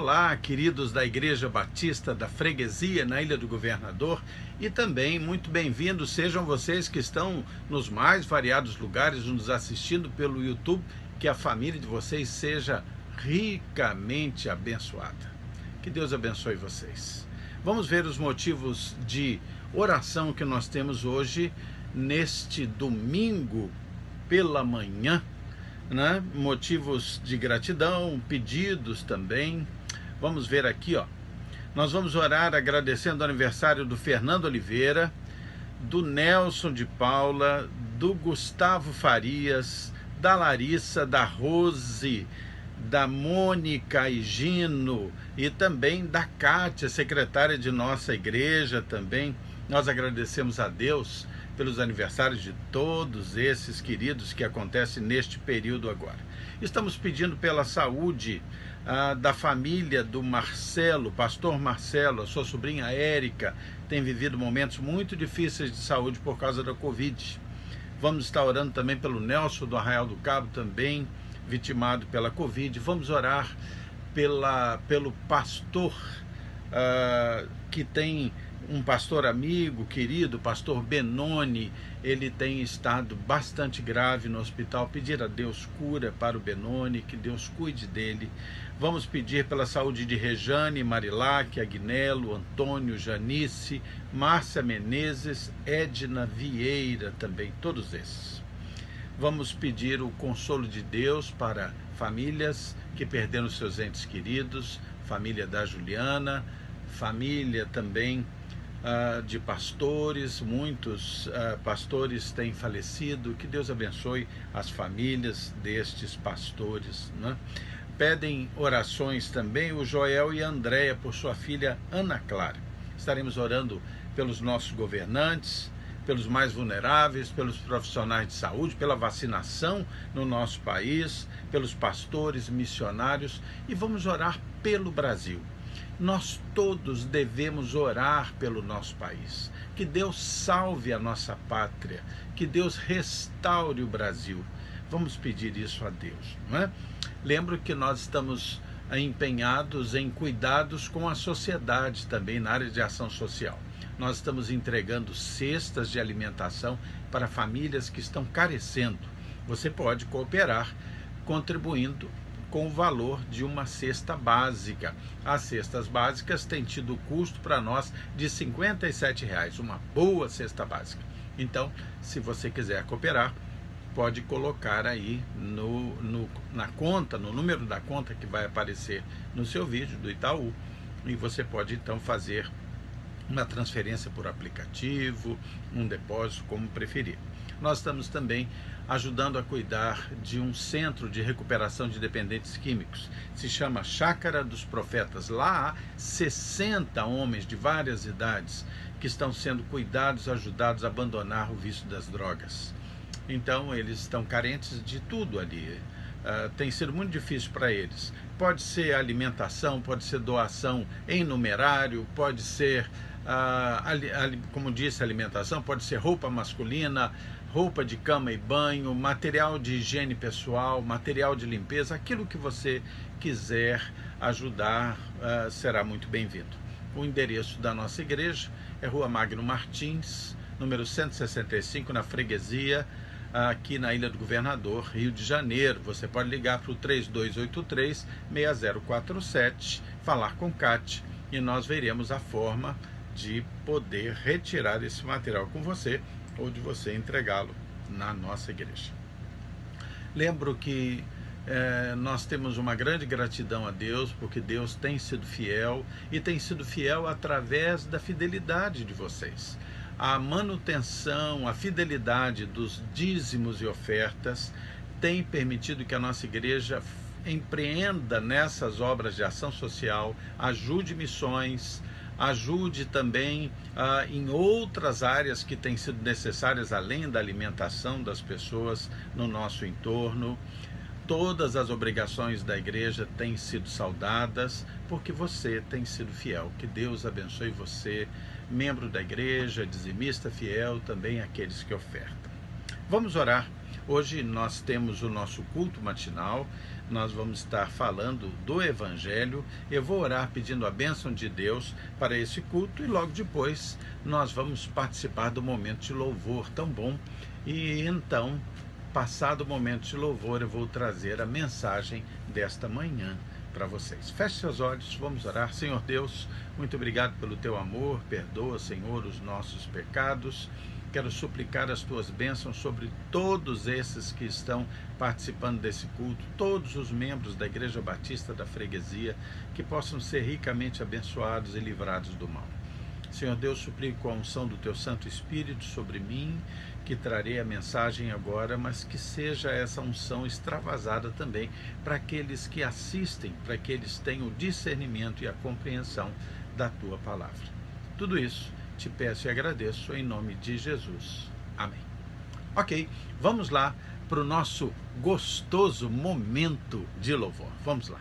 Olá, queridos da Igreja Batista da Freguesia, na Ilha do Governador, e também muito bem-vindos sejam vocês que estão nos mais variados lugares nos assistindo pelo YouTube, que a família de vocês seja ricamente abençoada. Que Deus abençoe vocês. Vamos ver os motivos de oração que nós temos hoje, neste domingo pela manhã, né? Motivos de gratidão, pedidos também. Vamos ver aqui, ó. Nós vamos orar agradecendo o aniversário do Fernando Oliveira, do Nelson de Paula, do Gustavo Farias, da Larissa, da Rose, da Mônica e Gino, e também da Kátia, secretária de nossa igreja também. Nós agradecemos a Deus pelos aniversários de todos esses queridos que acontecem neste período agora. Estamos pedindo pela saúde da família do Marcelo, pastor Marcelo, a sua sobrinha Érica, tem vivido momentos muito difíceis de saúde por causa da Covid. Vamos estar orando também pelo Nelson do Arraial do Cabo, também vitimado pela Covid. Vamos orar pelo pastor que tem um pastor amigo, querido, pastor Benoni. Ele tem estado bastante grave no hospital. Pedir a Deus cura para o Benoni, que Deus cuide dele. Vamos pedir pela saúde de Rejane, Marilac, Agnello, Antônio, Janice, Márcia Menezes, Edna Vieira também, todos esses. Vamos pedir o consolo de Deus para famílias que perderam seus entes queridos, família da Juliana, família também de pastores, muitos pastores têm falecido. Que Deus abençoe as famílias destes pastores, né? Pedem orações também o Joel e a Andréia por sua filha Ana Clara. Estaremos orando pelos nossos governantes, pelos mais vulneráveis, pelos profissionais de saúde, pela vacinação no nosso país, pelos pastores, missionários, e vamos orar pelo Brasil. Nós todos devemos orar pelo nosso país. Que Deus salve a nossa pátria, que Deus restaure o Brasil. Vamos pedir isso a Deus, não é? Lembro que nós estamos empenhados em cuidados com a sociedade também na área de ação social. Nós estamos entregando cestas de alimentação para famílias que estão carecendo. Você pode cooperar contribuindo com o valor de uma cesta básica. As cestas básicas têm tido custo para nós de R$ 57,00, uma boa cesta básica. Então, se você quiser cooperar, pode colocar aí na conta, no número da conta que vai aparecer no seu vídeo do Itaú, e você pode então fazer uma transferência por aplicativo, um depósito, como preferir. Nós estamos também ajudando a cuidar de um centro de recuperação de dependentes químicos. Se chama Chácara dos Profetas. Lá há 60 homens de várias idades que estão sendo cuidados, ajudados a abandonar o vício das drogas. Então, eles estão carentes de tudo ali. Tem sido muito difícil para eles. Pode ser alimentação, pode ser doação em numerário, pode ser, como disse, alimentação, pode ser roupa masculina, roupa de cama e banho, material de higiene pessoal, material de limpeza, aquilo que você quiser ajudar será muito bem-vindo. O endereço da nossa igreja é Rua Magno Martins, número 165, na Freguesia, aqui na Ilha do Governador, Rio de Janeiro. Você pode ligar para o 3283-6047, falar com Kátia, e nós veremos a forma de poder retirar esse material com você, ou de você entregá-lo na nossa igreja. Lembro que nós temos uma grande gratidão a Deus, porque Deus tem sido fiel, e tem sido fiel através da fidelidade de vocês. A manutenção, a fidelidade dos dízimos e ofertas tem permitido que a nossa igreja empreenda nessas obras de ação social, ajude missões, ajude também em outras áreas que têm sido necessárias, além da alimentação das pessoas no nosso entorno. Todas as obrigações da igreja têm sido saudadas, porque você tem sido fiel. Que Deus abençoe você, membro da igreja, dizimista fiel, também aqueles que ofertam. Vamos orar Hoje nós temos o nosso culto matinal, nós vamos estar falando do Evangelho. Eu vou orar pedindo a bênção de Deus para esse culto e logo depois nós vamos participar do momento de louvor tão bom. E então, passado o momento de louvor, eu vou trazer a mensagem desta manhã para vocês. Feche seus olhos, vamos orar. Senhor Deus, muito obrigado pelo teu amor, perdoa, Senhor, os nossos pecados. Quero suplicar as tuas bênçãos sobre todos esses que estão participando desse culto, todos os membros da Igreja Batista da Freguesia, que possam ser ricamente abençoados e livrados do mal. Senhor Deus, suplico a unção do teu Santo Espírito sobre mim, que trarei a mensagem agora, mas que seja essa unção extravasada também para aqueles que assistem, para que eles tenham o discernimento e a compreensão da tua palavra. Tudo isso te peço e agradeço em nome de Jesus. Amém. Ok, vamos lá para o nosso gostoso momento de louvor. Vamos lá.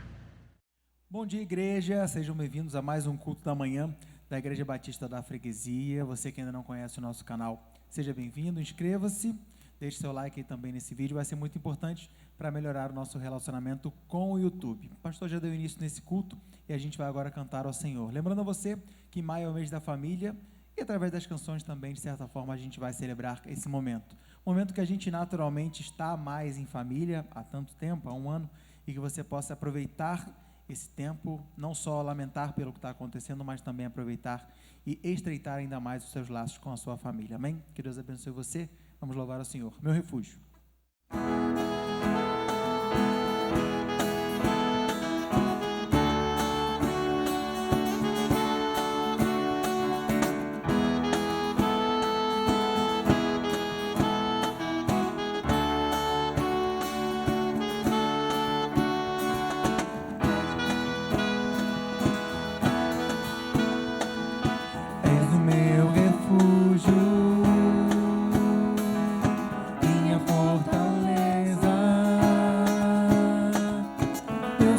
Bom dia, igreja. Sejam bem-vindos a mais um culto da manhã da Igreja Batista da Freguesia. Você que ainda não conhece o nosso canal, seja bem-vindo, inscreva-se, deixe seu like aí também nesse vídeo, vai ser muito importante para melhorar o nosso relacionamento com o YouTube. O pastor já deu início nesse culto e a gente vai agora cantar ao Senhor. Lembrando a você que maio é o mês da família e através das canções também, de certa forma, a gente vai celebrar esse momento. Momento que a gente naturalmente está mais em família há tanto tempo, há um ano, e que você possa aproveitar esse tempo, não só lamentar pelo que está acontecendo, mas também aproveitar e estreitar ainda mais os seus laços com a sua família. Amém? Que Deus abençoe você. Vamos louvar ao Senhor. Meu refúgio.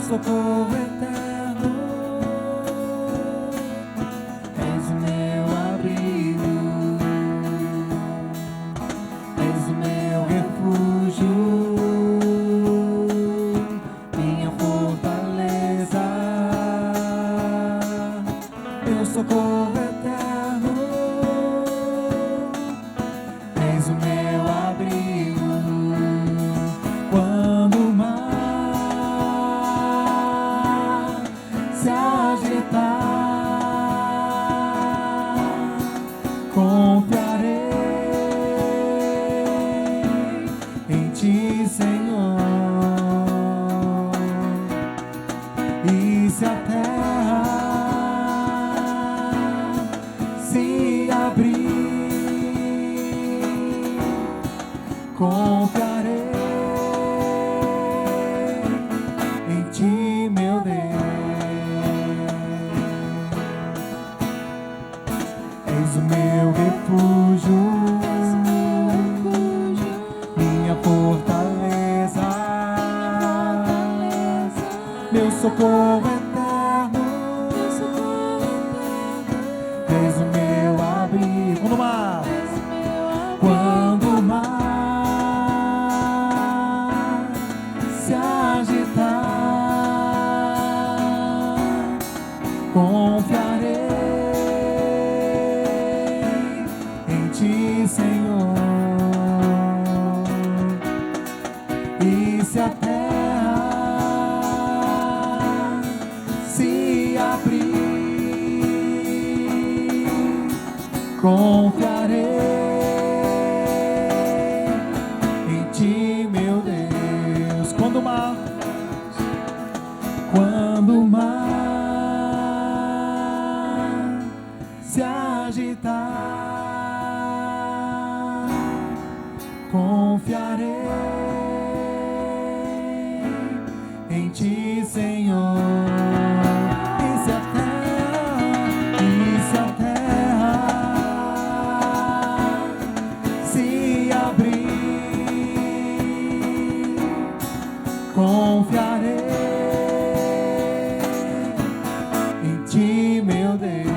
Socorro eterno, és o meu abrigo, és o meu refúgio, minha fortaleza, meu socorro eterno, és o meu abrigo, quando o mar se agitar, confiarei em ti, Senhor. E se a terra se abrir, confiarei em ti, meu Deus. És o meu refúgio, minha fortaleza, meu socorro eterno, és o meu abrigo. Quando o mar, quando o mar se agitar, confiarei em ti, Senhor. E se a terra se abrir, confiarei em ti, meu Deus. Quando o mar se agitar, confiarei em ti, Senhor. E se a terra se abrir, confiarei em ti, meu Deus.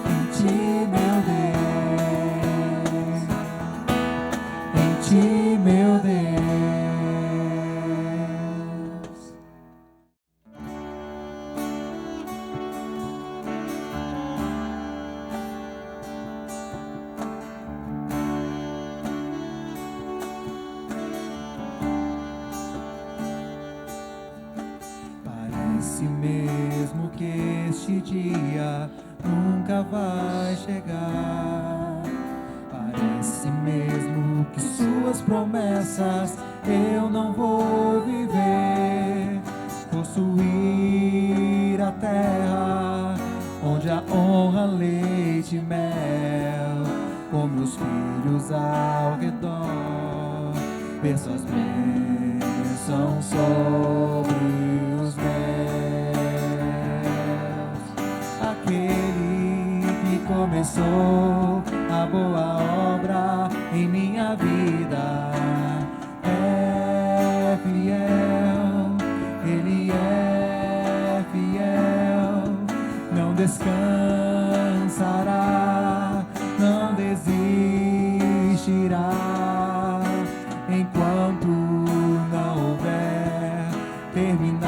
Em ti, meu Deus. que este dia nunca vai chegar. Parece mesmo que suas promessas eu não vou viver. Possuir a terra onde a honra, leite e mel, com meus filhos ao redor, ver suas bênçãos sobre os meus. Aquele que começou a boa obra em minha vida é fiel, Ele é fiel, não descansará, não desistirá, enquanto não houver terminado.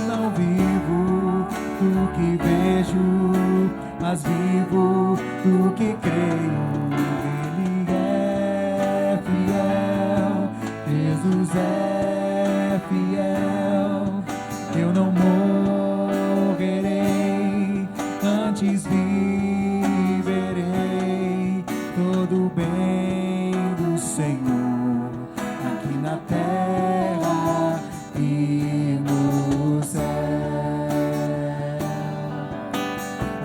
Não vivo do que vejo, mas vivo do que creio. Ele é fiel, Jesus é fiel. Eu não morrerei, antes viverei todo o bem do Senhor, aqui na terra e no céu.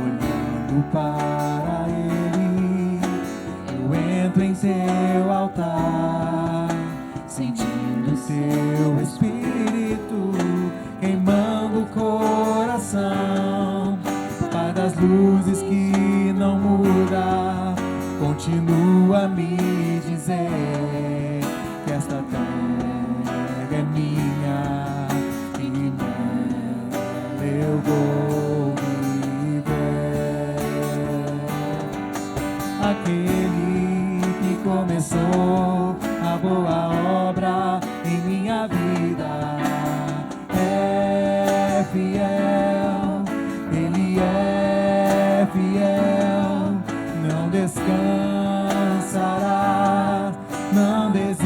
Olhando para Ele, eu entro em Seu altar, sentindo Seu Espírito queimando o coração. Pai das luzes que não muda, continua a me dizer que esta terra é minha e nela eu vou viver. Aquele que começou a boa obra em minha vida é fiel, Ele é fiel, não descansará, não desistirá,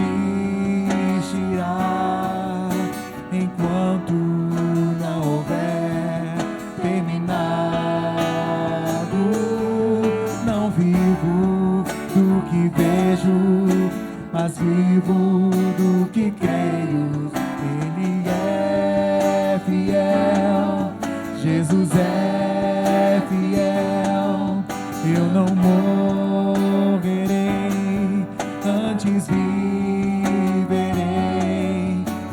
enquanto não houver terminado. Não vivo do que vejo, mas vivo do que creio. Ele é fiel, Jesus é fiel. Eu não morrerei, antes viverei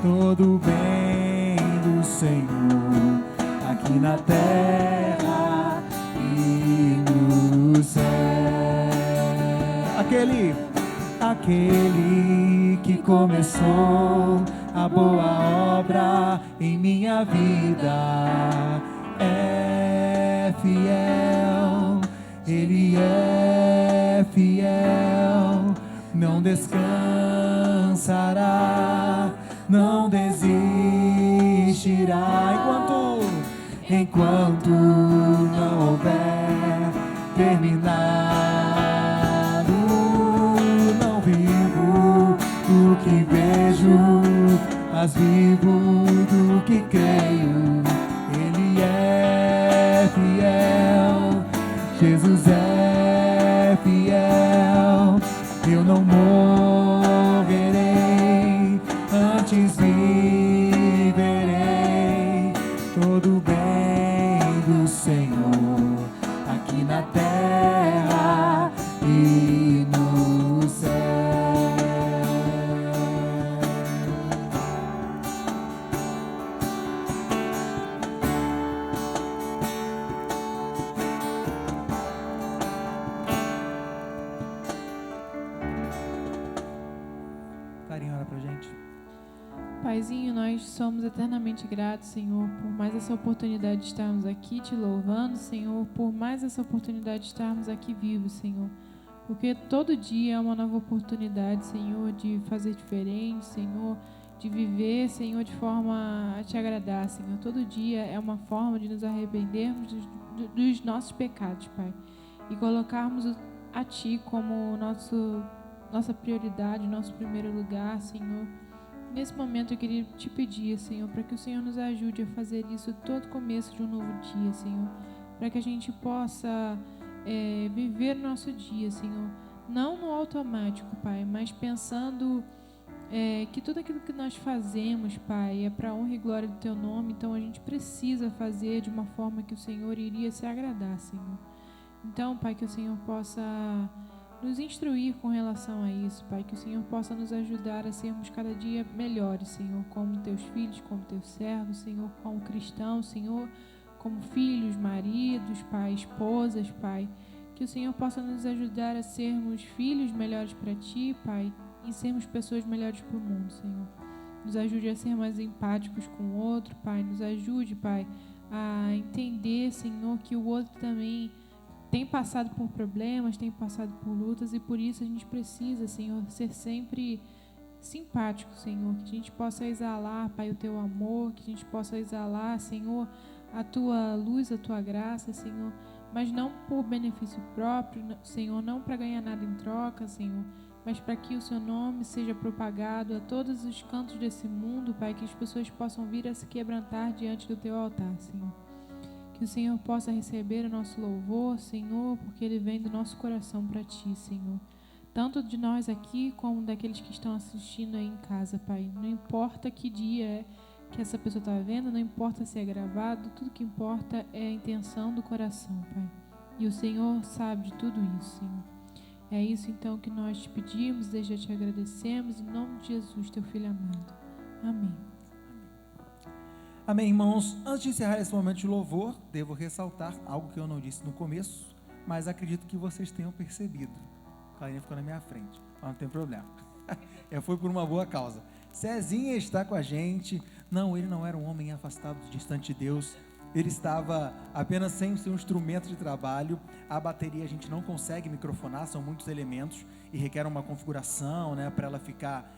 todo o bem do Senhor, aqui na terra e no céu. Aquele que começou a boa obra em minha vida é fiel, Ele é fiel, não descansará, não desistirá, enquanto não houver terminado. Não vivo do que vejo, mas vivo do que creio. Ele é fiel, Jesus é fiel. Eu não morrerei, antes viverei todo o bem do Senhor, aqui na terra e no céu. Carinho, olha pra gente. Paizinho, nós somos eternamente gratos, Senhor, por mais essa oportunidade de estarmos aqui te louvando, Senhor, por mais essa oportunidade de estarmos aqui vivos, Senhor. Porque todo dia é uma nova oportunidade, Senhor, de fazer diferente, Senhor, de viver, Senhor, de forma a te agradar, Senhor. Todo dia é uma forma de nos arrependermos dos nossos pecados, Pai, e colocarmos a Ti como nossa prioridade, nosso primeiro lugar, Senhor. Nesse momento eu queria te pedir, Senhor, para que o Senhor nos ajude a fazer isso todo começo de um novo dia, Senhor. Para que a gente possa viver o nosso dia, Senhor. Não no automático, Pai, mas pensando que tudo aquilo que nós fazemos, Pai, é para a honra e glória do Teu nome. Então a gente precisa fazer de uma forma que o Senhor iria se agradar, Senhor. Então, Pai, que o Senhor possa nos instruir com relação a isso, Pai, que o Senhor possa nos ajudar a sermos cada dia melhores, Senhor, como Teus filhos, como Teus servos, Senhor, como cristãos, Senhor, como filhos, maridos, Pai, esposas, Pai, que o Senhor possa nos ajudar a sermos filhos melhores para Ti, Pai, e sermos pessoas melhores para o mundo, Senhor. Nos ajude a ser mais empáticos com o outro, Pai, nos ajude, Pai, a entender, Senhor, que o outro também tem passado por problemas, tem passado por lutas, e por isso a gente precisa, Senhor, ser sempre simpático, Senhor, que a gente possa exalar, Pai, o Teu amor, que a gente possa exalar, Senhor, a Tua luz, a Tua graça, Senhor, mas não por benefício próprio, Senhor, não para ganhar nada em troca, Senhor, mas para que o Seu nome seja propagado a todos os cantos desse mundo, Pai, que as pessoas possam vir a se quebrantar diante do Teu altar, Senhor. Que o Senhor possa receber o nosso louvor, Senhor, porque ele vem do nosso coração para Ti, Senhor. Tanto de nós aqui, como daqueles que estão assistindo aí em casa, Pai. Não importa que dia é que essa pessoa está vendo, não importa se é gravado, tudo que importa é a intenção do coração, Pai. E o Senhor sabe de tudo isso, Senhor. É isso então que nós te pedimos, desde já te agradecemos, em nome de Jesus, Teu Filho amado. Amém. Amém, irmãos. Antes de encerrar esse momento de louvor, devo ressaltar algo que eu não disse no começo, mas acredito que vocês tenham percebido. A Clarinha ficou na minha frente, mas não tem problema. Eu fui por uma boa causa. Cezinha está com a gente. Não, ele não era um homem afastado, distante de Deus. Ele estava apenas sem o seu instrumento de trabalho. A bateria a gente não consegue microfonar, são muitos elementos e requer uma configuração, né, para ela ficar,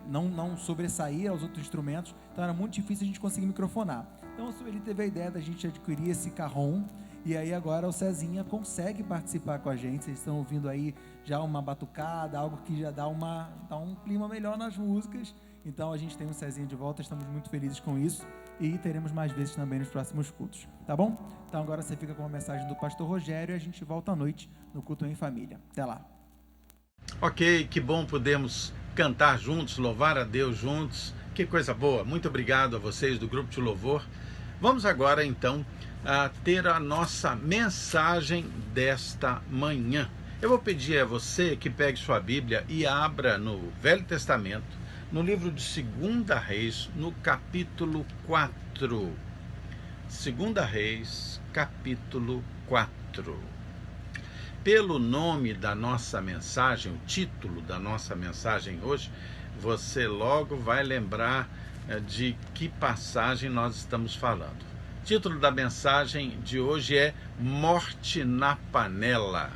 não sobressair aos outros instrumentos. Então era muito difícil a gente conseguir microfonar. Então ele teve a ideia da gente adquirir esse carrom. E aí agora o Cezinha consegue participar com a gente. Vocês estão ouvindo aí já uma batucada, algo que já dá um clima melhor nas músicas. Então a gente tem o Cezinha de volta, estamos muito felizes com isso. E teremos mais vezes também nos próximos cultos, tá bom? Então agora você fica com a mensagem do pastor Rogério e a gente volta à noite no culto em família. Até lá. Ok, que bom podemos cantar juntos, louvar a Deus juntos. Que coisa boa. Muito obrigado a vocês do grupo de louvor. Vamos agora então a ter a nossa mensagem desta manhã. Eu vou pedir a você que pegue sua Bíblia e abra no Velho Testamento, no livro de 2 Reis, no capítulo 4. 2 Reis, capítulo 4. Pelo nome da nossa mensagem, o título da nossa mensagem hoje, você logo vai lembrar de que passagem nós estamos falando. O título da mensagem de hoje é Morte na Panela.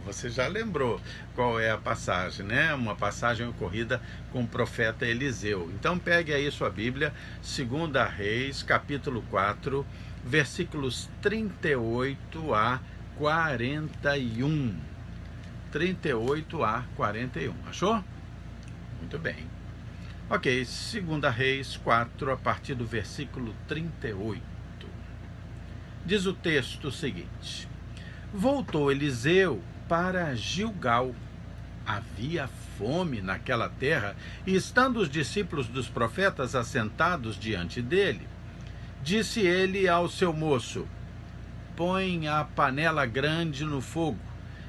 Você já lembrou qual é a passagem, né? Uma passagem ocorrida com o profeta Eliseu. Então pegue aí sua Bíblia, 2 Reis, capítulo 4, versículos 38 a 41. 38 a 41. Achou? Muito bem. Ok, 2 Reis 4, a partir do versículo 38. Diz o texto o seguinte: Voltou Eliseu para Gilgal. Havia fome naquela terra, e estando os discípulos dos profetas assentados diante dele, disse ele ao seu moço: Põe a panela grande no fogo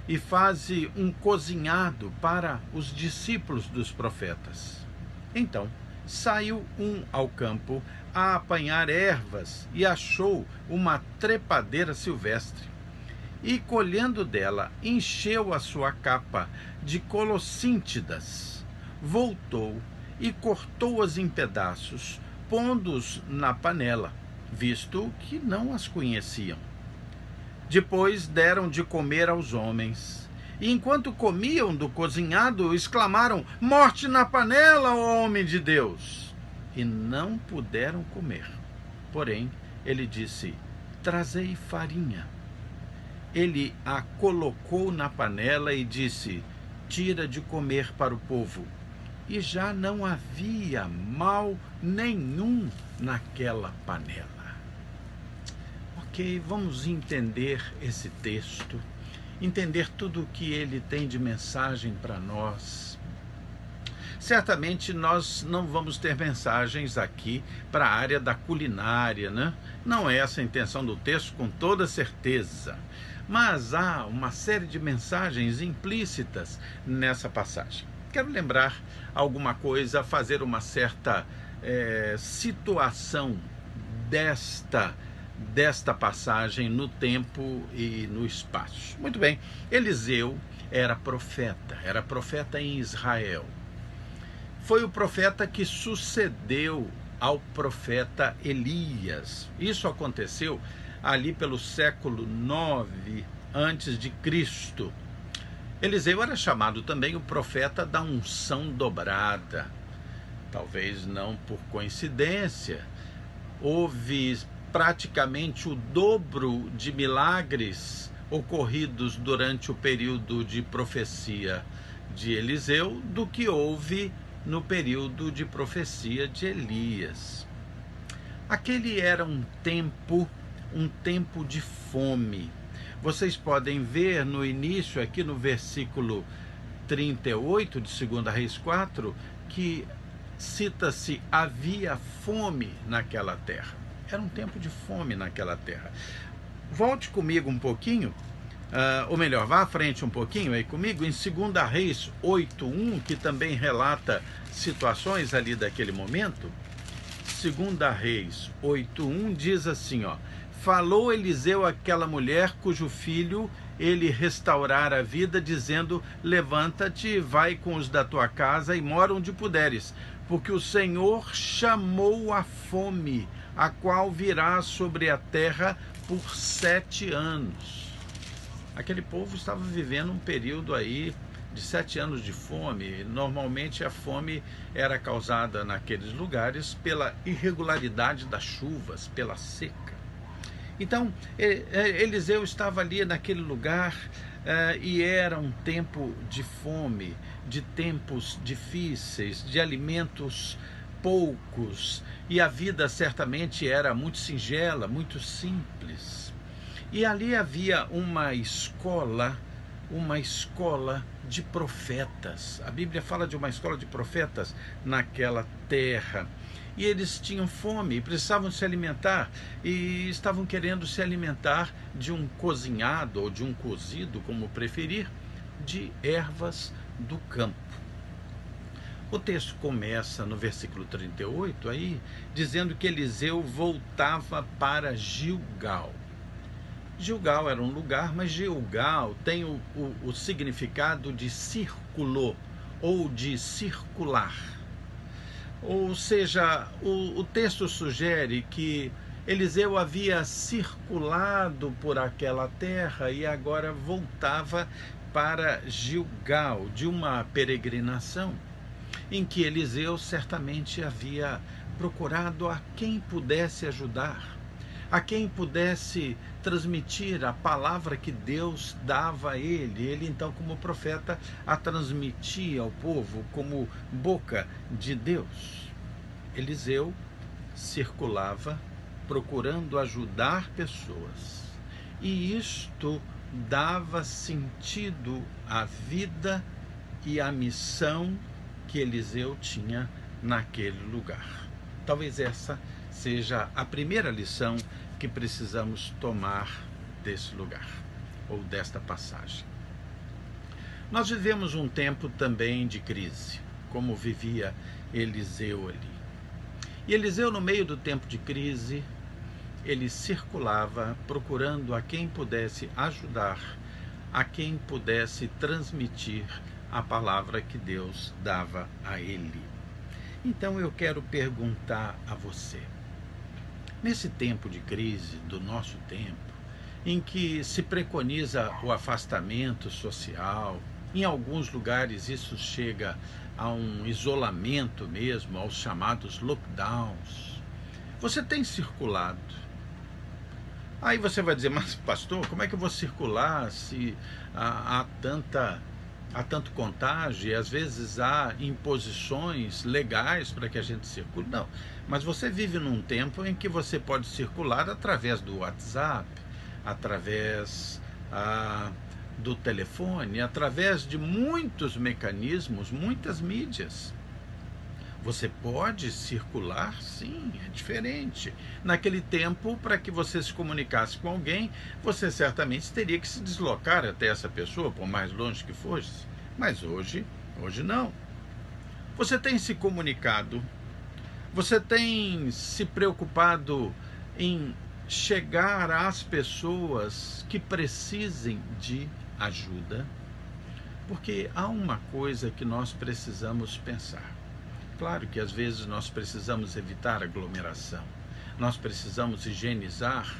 e faze um cozinhado para os discípulos dos profetas. Então saiu um ao campo a apanhar ervas e achou uma trepadeira silvestre. E colhendo dela, encheu a sua capa de colossíntidas. Voltou e cortou-as em pedaços, pondo-os na panela, visto que não as conheciam. Depois deram de comer aos homens. E enquanto comiam do cozinhado, exclamaram: Morte na panela, ó homem de Deus! E não puderam comer. Porém, ele disse: Trazei farinha. Ele a colocou na panela e disse: Tira de comer para o povo. e já não havia mal nenhum naquela panela. Ok, vamos entender esse texto, entender tudo o que ele tem de mensagem para nós. Certamente nós não vamos ter mensagens aqui para a área da culinária, né? Não é essa a intenção do texto, com toda certeza. Mas há uma série de mensagens implícitas nessa passagem. Quero lembrar alguma coisa, fazer uma certa situação desta passagem no tempo e no espaço. Muito bem, Eliseu era profeta em Israel. Foi o profeta que sucedeu ao profeta Elias. Isso aconteceu ali pelo século 9 antes de Cristo. Eliseu era chamado também o profeta da unção dobrada. Talvez não por coincidência. Houve praticamente o dobro de milagres ocorridos durante o período de profecia de Eliseu do que houve no período de profecia de Elias. Aquele era um tempo de fome. Vocês podem ver no início, aqui no versículo 38 de 2 Reis 4, que cita-se: havia fome naquela terra. Era um tempo de fome naquela terra. Volte comigo um pouquinho, ou melhor, vá à frente um pouquinho aí comigo, em 2 Reis 8:1, que também relata situações ali daquele momento. 2 Reis 8:1 diz assim, ó: falou Eliseu àquela mulher cujo filho ele restaurara a vida, dizendo: levanta-te, vai com os da tua casa e mora onde puderes, porque o Senhor chamou a fome, a qual virá sobre a terra por 7 anos. Aquele povo estava vivendo um período aí de 7 anos de fome. Normalmente a fome era causada naqueles lugares pela irregularidade das chuvas, pela seca. Então, Eliseu estava ali naquele lugar e era um tempo de fome, de tempos difíceis, de alimentos poucos, e a vida certamente era muito singela, muito simples. E ali havia uma escola de profetas. A Bíblia fala de uma escola de profetas naquela terra. E eles tinham fome, precisavam se alimentar, e estavam querendo se alimentar de um cozinhado ou de um cozido, como preferir, de ervas do campo. O texto começa no versículo 38, aí, dizendo que Eliseu voltava para Gilgal. Gilgal era um lugar, mas Gilgal tem o significado de círculo ou de circular. Ou seja, o texto sugere que Eliseu havia circulado por aquela terra e agora voltava para Gilgal, de uma peregrinação, em que Eliseu certamente havia procurado a quem pudesse ajudar, a quem pudesse transmitir a palavra que Deus dava a ele. Ele então, como profeta, a transmitia ao povo como boca de Deus. Eliseu circulava procurando ajudar pessoas, e isto dava sentido à vida e à missão que Eliseu tinha naquele lugar. Talvez essa seja a primeira lição que precisamos tomar desse lugar, ou desta passagem. Nós vivemos um tempo também de crise, como vivia Eliseu ali. E Eliseu, no meio do tempo de crise, ele circulava procurando a quem pudesse ajudar, a quem pudesse transmitir a palavra que Deus dava a ele. Então eu quero perguntar a você, nesse tempo de crise do nosso tempo, em que se preconiza o afastamento social, em alguns lugares isso chega a um isolamento mesmo, aos chamados lockdowns, você tem circulado. Aí você vai dizer: mas pastor, como é que eu vou circular se há tanta há tanto contágio e às vezes há imposições legais para que a gente circule. Não, mas você vive num tempo em que você pode circular através do WhatsApp, através do telefone, através de muitos mecanismos, muitas mídias. Você pode circular, sim, é diferente. Naquele tempo, para que você se comunicasse com alguém, você certamente teria que se deslocar até essa pessoa, por mais longe que fosse. Mas hoje não. Você tem se comunicado, você tem se preocupado em chegar às pessoas que precisem de ajuda, porque há uma coisa que nós precisamos pensar. Claro que às vezes nós precisamos evitar aglomeração, nós precisamos higienizar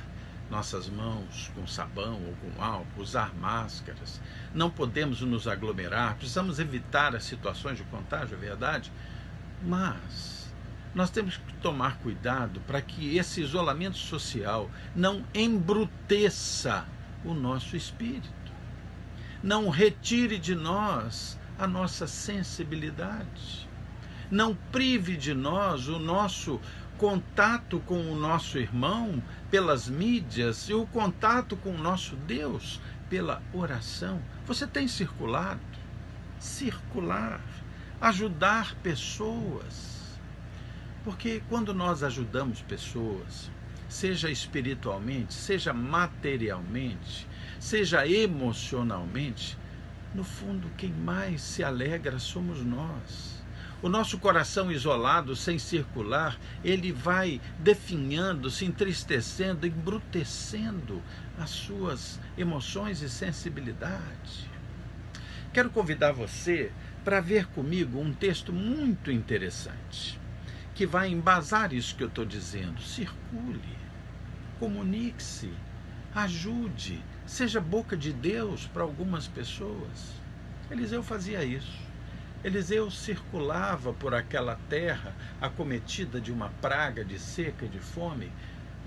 nossas mãos com sabão ou com álcool, usar máscaras, não podemos nos aglomerar, precisamos evitar as situações de contágio, é verdade, mas nós temos que tomar cuidado para que esse isolamento social não embruteça o nosso espírito, não retire de nós a nossa sensibilidade, não prive de nós o nosso contato com o nosso irmão pelas mídias e o contato com o nosso Deus pela oração. Você tem circulado? Circular, ajudar pessoas. Porque quando nós ajudamos pessoas, seja espiritualmente, seja materialmente, seja emocionalmente, no fundo quem mais se alegra somos nós. O nosso coração isolado, sem circular, ele vai definhando, se entristecendo, embrutecendo as suas emoções e sensibilidade. Quero convidar você para ver comigo um texto muito interessante, que vai embasar isso que eu estou dizendo. Circule, comunique-se, ajude, seja boca de Deus para algumas pessoas. Eliseu fazia isso. Eliseu circulava por aquela terra acometida de uma praga de seca e de fome,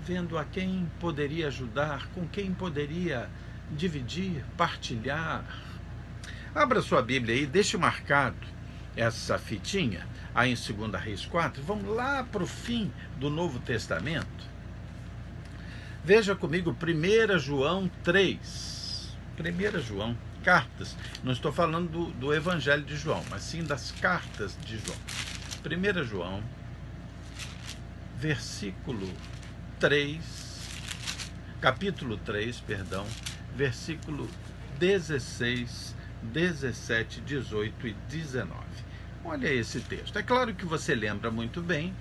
vendo a quem poderia ajudar, com quem poderia dividir, partilhar. Abra sua Bíblia aí, deixe marcado essa fitinha aí em 2 Reis 4. Vamos lá para o fim do Novo Testamento. Veja comigo 1 João 3. 1 João, cartas. Não estou falando do Evangelho de João, mas sim das cartas de João. 1 João, capítulo 3, versículo 16, 17, 18 e 19. Olha esse texto. É claro que você lembra muito bem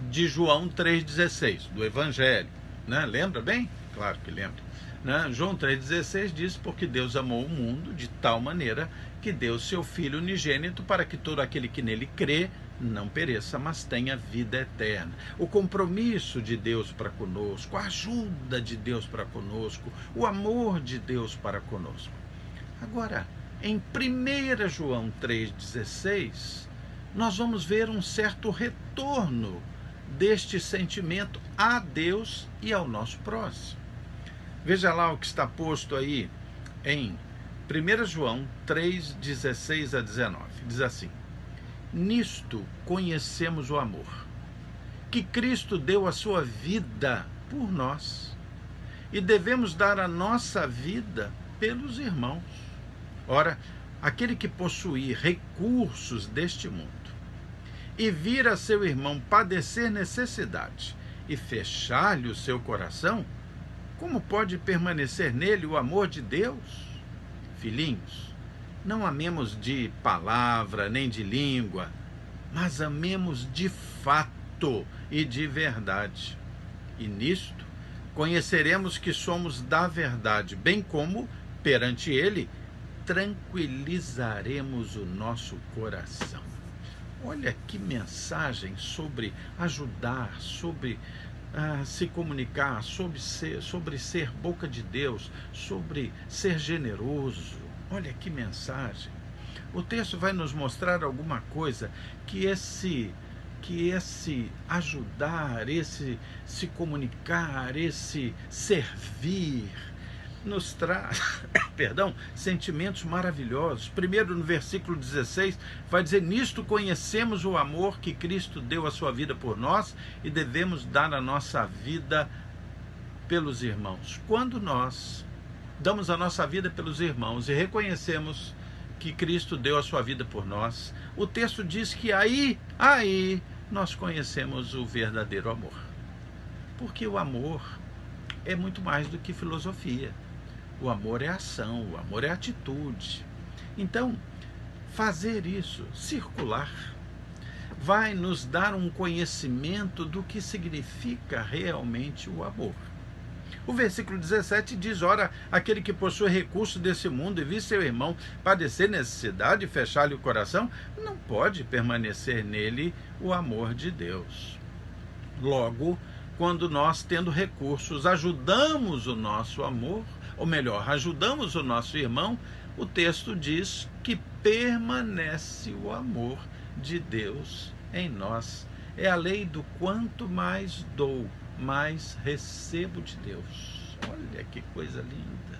de João 3,16, do Evangelho, né? Lembra bem? Claro que lembra. Né? João 3,16 diz: porque Deus amou o mundo de tal maneira que deu seu Filho unigênito para que todo aquele que nele crê não pereça, mas tenha vida eterna. O compromisso de Deus para conosco, a ajuda de Deus para conosco, o amor de Deus para conosco. Agora, em 1 João 3,16, nós vamos ver um certo retorno deste sentimento a Deus e ao nosso próximo. Veja lá o que está posto aí em 1 João 3, 16 a 19. Diz assim: nisto conhecemos o amor, que Cristo deu a sua vida por nós, e devemos dar a nossa vida pelos irmãos. Ora, aquele que possuir recursos deste mundo e vir a seu irmão padecer necessidade e fechar-lhe o seu coração, como pode permanecer nele o amor de Deus? Filhinhos, não amemos de palavra nem de língua, mas amemos de fato e de verdade. E nisto conheceremos que somos da verdade, bem como, perante ele, tranquilizaremos o nosso coração. Olha que mensagem sobre ajudar, sobre se comunicar, sobre ser boca de Deus, sobre ser generoso. Olha que mensagem. O texto vai nos mostrar alguma coisa que esse ajudar, esse se comunicar, esse servir, nos traz, sentimentos maravilhosos. Primeiro, no versículo 16, vai dizer: nisto conhecemos o amor que Cristo deu a sua vida por nós e devemos dar a nossa vida pelos irmãos. Quando nós damos a nossa vida pelos irmãos e reconhecemos que Cristo deu a sua vida por nós, o texto diz que aí nós conhecemos o verdadeiro amor. Porque o amor é muito mais do que filosofia. O amor é ação, o amor é atitude. Então, fazer isso circular vai nos dar um conhecimento do que significa realmente o amor. O versículo 17 diz: ora, aquele que possui recursos desse mundo e viu seu irmão padecer necessidade e fechar-lhe o coração, não pode permanecer nele o amor de Deus. Logo, quando nós, tendo recursos, ajudamos o nosso amor, ou melhor, ajudamos o nosso irmão, o texto diz que permanece o amor de Deus em nós. É a lei do quanto mais dou, mais recebo de Deus. Olha que coisa linda.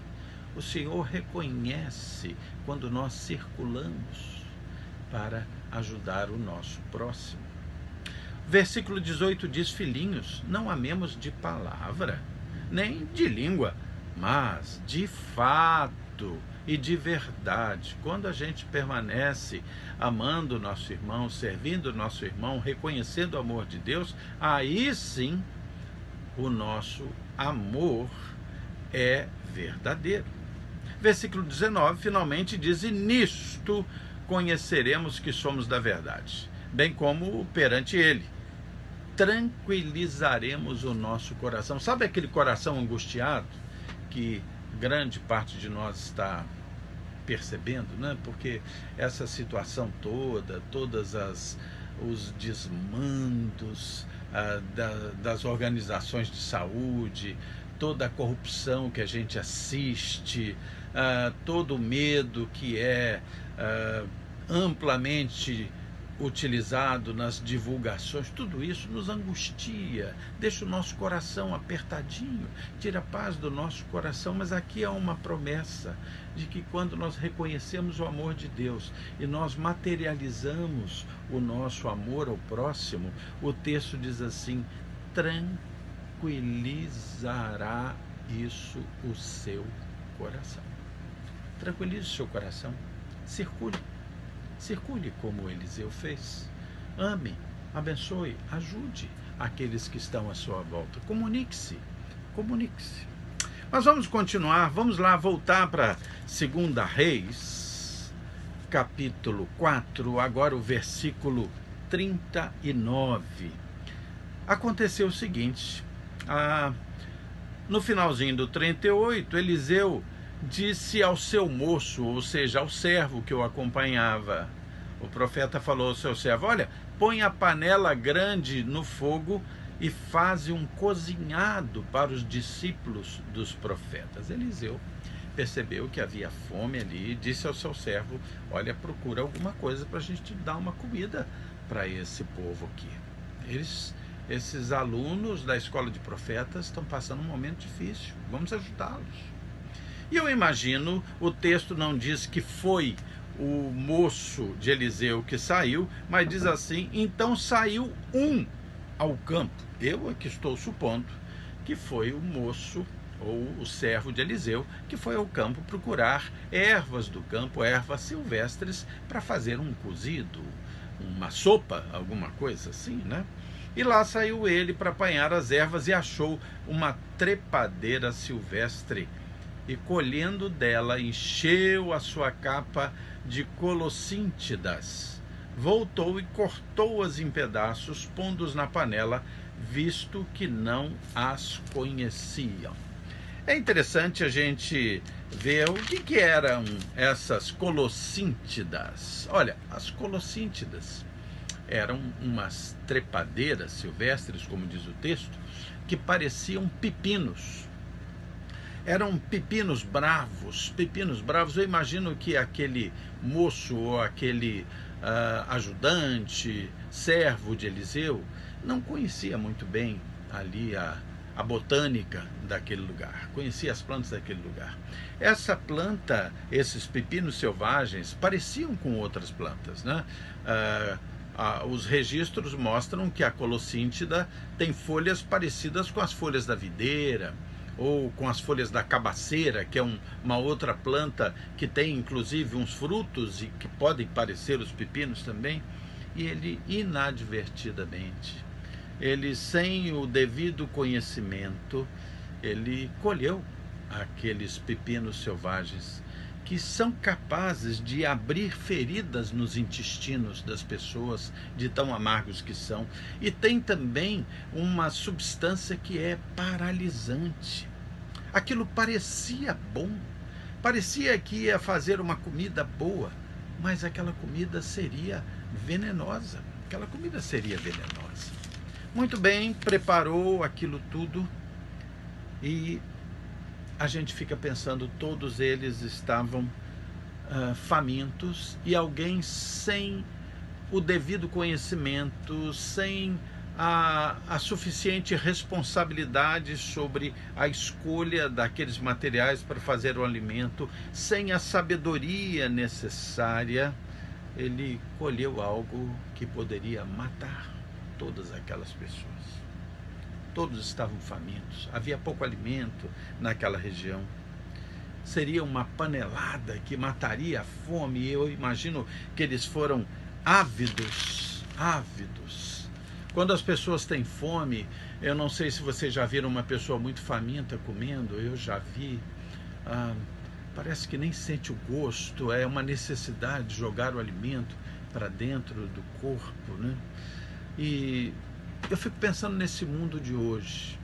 O Senhor reconhece quando nós circulamos para ajudar o nosso próximo. Versículo 18 diz: filhinhos, não amemos de palavra, nem de língua, mas de fato e de verdade. Quando a gente permanece amando o nosso irmão, servindo o nosso irmão, reconhecendo o amor de Deus, aí sim o nosso amor é verdadeiro. Versículo 19 finalmente diz: e nisto conheceremos que somos da verdade, bem como perante ele tranquilizaremos o nosso coração. Sabe aquele coração angustiado que grande parte de nós está percebendo, né? Porque essa situação toda, os desmandos das organizações de saúde, toda a corrupção que a gente assiste, todo o medo que é amplamente utilizado nas divulgações, tudo isso nos angustia, deixa o nosso coração apertadinho, tira a paz do nosso coração. Mas aqui há uma promessa de que quando nós reconhecemos o amor de Deus e nós materializamos o nosso amor ao próximo, o texto diz assim: tranquilizará isso o seu coração. Tranquilize o seu coração, circule como Eliseu fez. Ame, abençoe, ajude aqueles que estão à sua volta. Comunique-se. Mas vamos continuar, vamos lá voltar para 2 Reis, capítulo 4, agora o versículo 39. Aconteceu o seguinte, no finalzinho do 38, Eliseu disse ao seu moço, ou seja, ao servo que o acompanhava. O profeta falou ao seu servo: olha, põe a panela grande no fogo e faze um cozinhado para os discípulos dos profetas. Eliseu percebeu que havia fome ali e disse ao seu servo: olha, procura alguma coisa para a gente dar uma comida para esse povo aqui. Esses alunos da escola de profetas estão passando um momento difícil, vamos ajudá-los. E eu imagino, o texto não diz que foi o moço de Eliseu que saiu, mas diz assim: então saiu um ao campo. Eu aqui estou supondo que foi o moço ou o servo de Eliseu que foi ao campo procurar ervas do campo, ervas silvestres, para fazer um cozido, uma sopa, alguma coisa assim, né? E lá saiu ele para apanhar as ervas e achou uma trepadeira silvestre. E colhendo dela, encheu a sua capa de colossíntidas. Voltou e cortou-as em pedaços, pondo-os na panela, visto que não as conheciam. É interessante a gente ver o que eram essas colossíntidas. Olha, as colossíntidas eram umas trepadeiras silvestres, como diz o texto, que pareciam pepinos. Eram pepinos bravos. Eu imagino que aquele moço ou aquele ajudante, servo de Eliseu, não conhecia muito bem ali a botânica daquele lugar, conhecia as plantas daquele lugar. Essa planta, esses pepinos selvagens, pareciam com outras plantas, né? Os registros mostram que a colossíntida tem folhas parecidas com as folhas da videira, ou com as folhas da cabaceira, que é uma outra planta que tem inclusive uns frutos e que podem parecer os pepinos também. E ele inadvertidamente, ele sem o devido conhecimento, ele colheu aqueles pepinos selvagens que são capazes de abrir feridas nos intestinos das pessoas, de tão amargos que são. E tem também uma substância que é paralisante. Aquilo parecia bom, parecia que ia fazer uma comida boa, mas aquela comida seria venenosa. Aquela comida seria venenosa. Muito bem, preparou aquilo tudo e a gente fica pensando, todos eles estavam famintos, e alguém sem o devido conhecimento, sem a suficiente responsabilidade sobre a escolha daqueles materiais para fazer o alimento, sem a sabedoria necessária, ele colheu algo que poderia matar todas aquelas pessoas. Todos estavam famintos, havia pouco alimento naquela região. Seria uma panelada que mataria a fome, e eu imagino que eles foram ávidos. Quando as pessoas têm fome, eu não sei se vocês já viram uma pessoa muito faminta comendo, eu já vi, parece que nem sente o gosto, é uma necessidade de jogar o alimento para dentro do corpo, né? E eu fico pensando nesse mundo de hoje.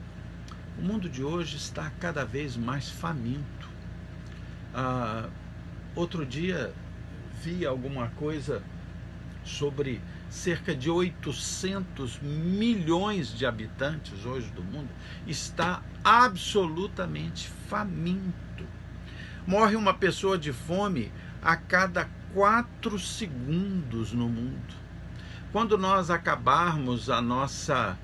O mundo de hoje está cada vez mais faminto. Outro dia vi alguma coisa sobre cerca de 800 milhões de habitantes hoje do mundo, está absolutamente faminto. Morre uma pessoa de fome a cada 4 segundos no mundo. Quando nós acabarmos a nossa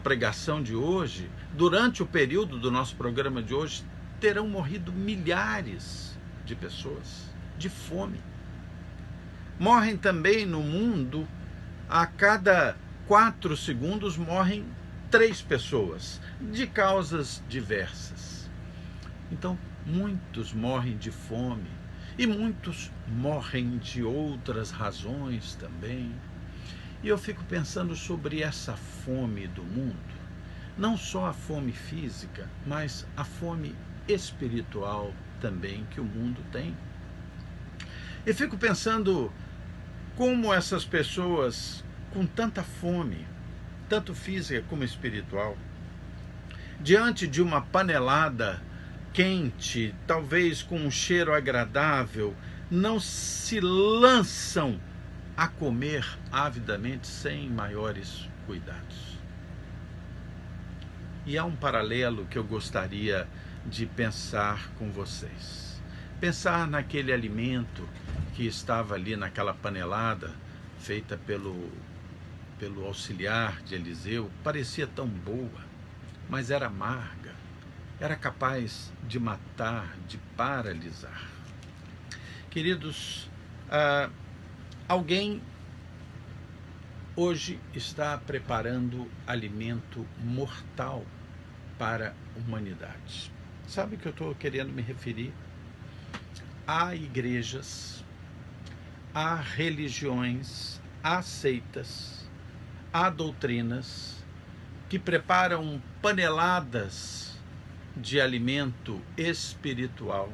pregação de hoje, durante o período do nosso programa de hoje, terão morrido milhares de pessoas de fome. Morrem também no mundo, a cada 4 segundos morrem 3 pessoas, de causas diversas. Então, muitos morrem de fome. E muitos morrem de outras razões também. E eu fico pensando sobre essa fome do mundo. Não só a fome física, mas a fome espiritual também que o mundo tem. E fico pensando como essas pessoas com tanta fome, tanto física como espiritual, diante de uma panelada quente, talvez com um cheiro agradável, não se lançam a comer avidamente sem maiores cuidados. E há um paralelo que eu gostaria de pensar com vocês. Pensar naquele alimento que estava ali naquela panelada, feita pelo auxiliar de Eliseu, parecia tão boa, mas era amarga. Era capaz de matar, de paralisar. Queridos, alguém hoje está preparando alimento mortal para a humanidade. Sabe o que eu estou querendo me referir? Há igrejas, há religiões, há seitas, há doutrinas que preparam paneladas de alimento espiritual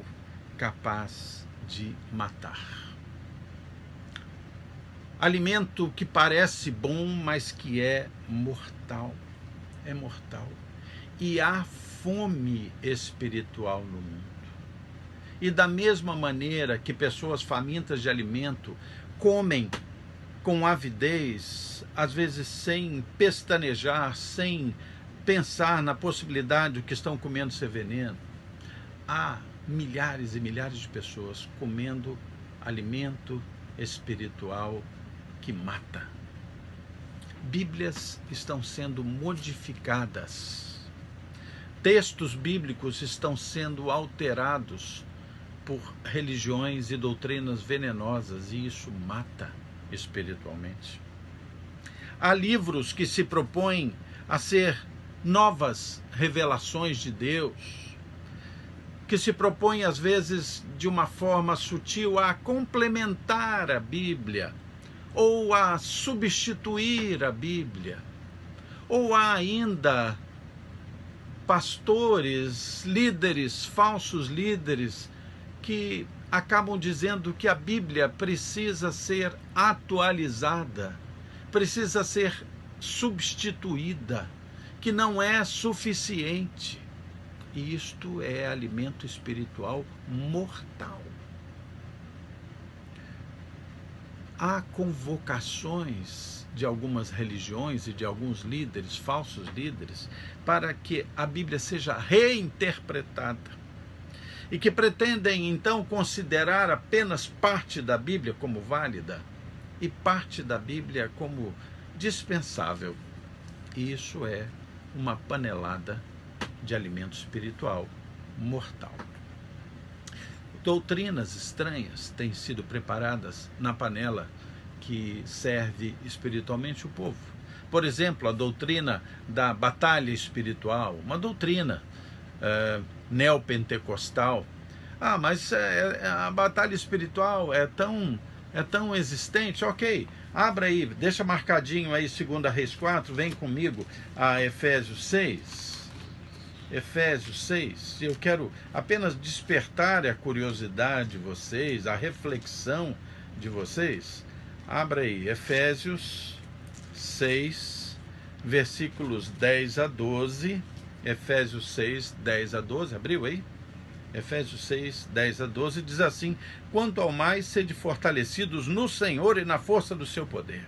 capaz de matar. Alimento que parece bom, mas que é mortal. É mortal. E há fome espiritual no mundo. E da mesma maneira que pessoas famintas de alimento comem com avidez, às vezes sem pestanejar, sem pensar na possibilidade do que estão comendo ser veneno, há milhares e milhares de pessoas comendo alimento espiritual que mata. Bíblias estão sendo modificadas. Textos bíblicos estão sendo alterados por religiões e doutrinas venenosas, e isso mata espiritualmente. Há livros que se propõem a ser novas revelações de Deus, que se propõem, às vezes, de uma forma sutil, a complementar a Bíblia, ou a substituir a Bíblia, ou há ainda pastores, líderes, falsos líderes, que acabam dizendo que a Bíblia precisa ser atualizada, precisa ser substituída, que não é suficiente. E isto é alimento espiritual mortal. Há convocações de algumas religiões e de alguns líderes, falsos líderes, para que a Bíblia seja reinterpretada, e que pretendem, então, considerar apenas parte da Bíblia como válida e parte da Bíblia como dispensável. E isso é uma panelada de alimento espiritual mortal. Doutrinas estranhas têm sido preparadas na panela que serve espiritualmente o povo. Por exemplo, a doutrina da batalha espiritual, uma doutrina neopentecostal. Mas a batalha espiritual é tão existente. Ok, abra aí, deixa marcadinho aí 2 Reis 4, vem comigo a Efésios 6. Efésios 6, eu quero apenas despertar a curiosidade de vocês, a reflexão de vocês. Abra aí, Efésios 6, versículos 10 a 12. Efésios 6, 10 a 12, abriu aí? Efésios 6, 10 a 12, diz assim: quanto ao mais, sede fortalecidos no Senhor e na força do seu poder.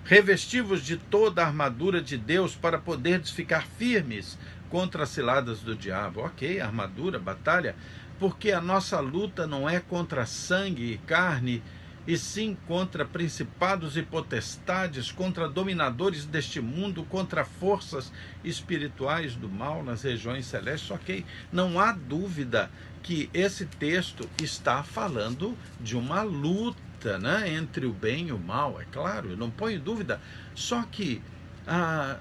Revestivos de toda a armadura de Deus para poderdes ficar firmes contra as ciladas do diabo. Ok, armadura, batalha, porque a nossa luta não é contra sangue e carne, e sim contra principados e potestades, contra dominadores deste mundo, contra forças espirituais do mal nas regiões celestes. Ok, não há dúvida que esse texto está falando de uma luta, né, entre o bem e o mal, é claro, eu não ponho dúvida. Só que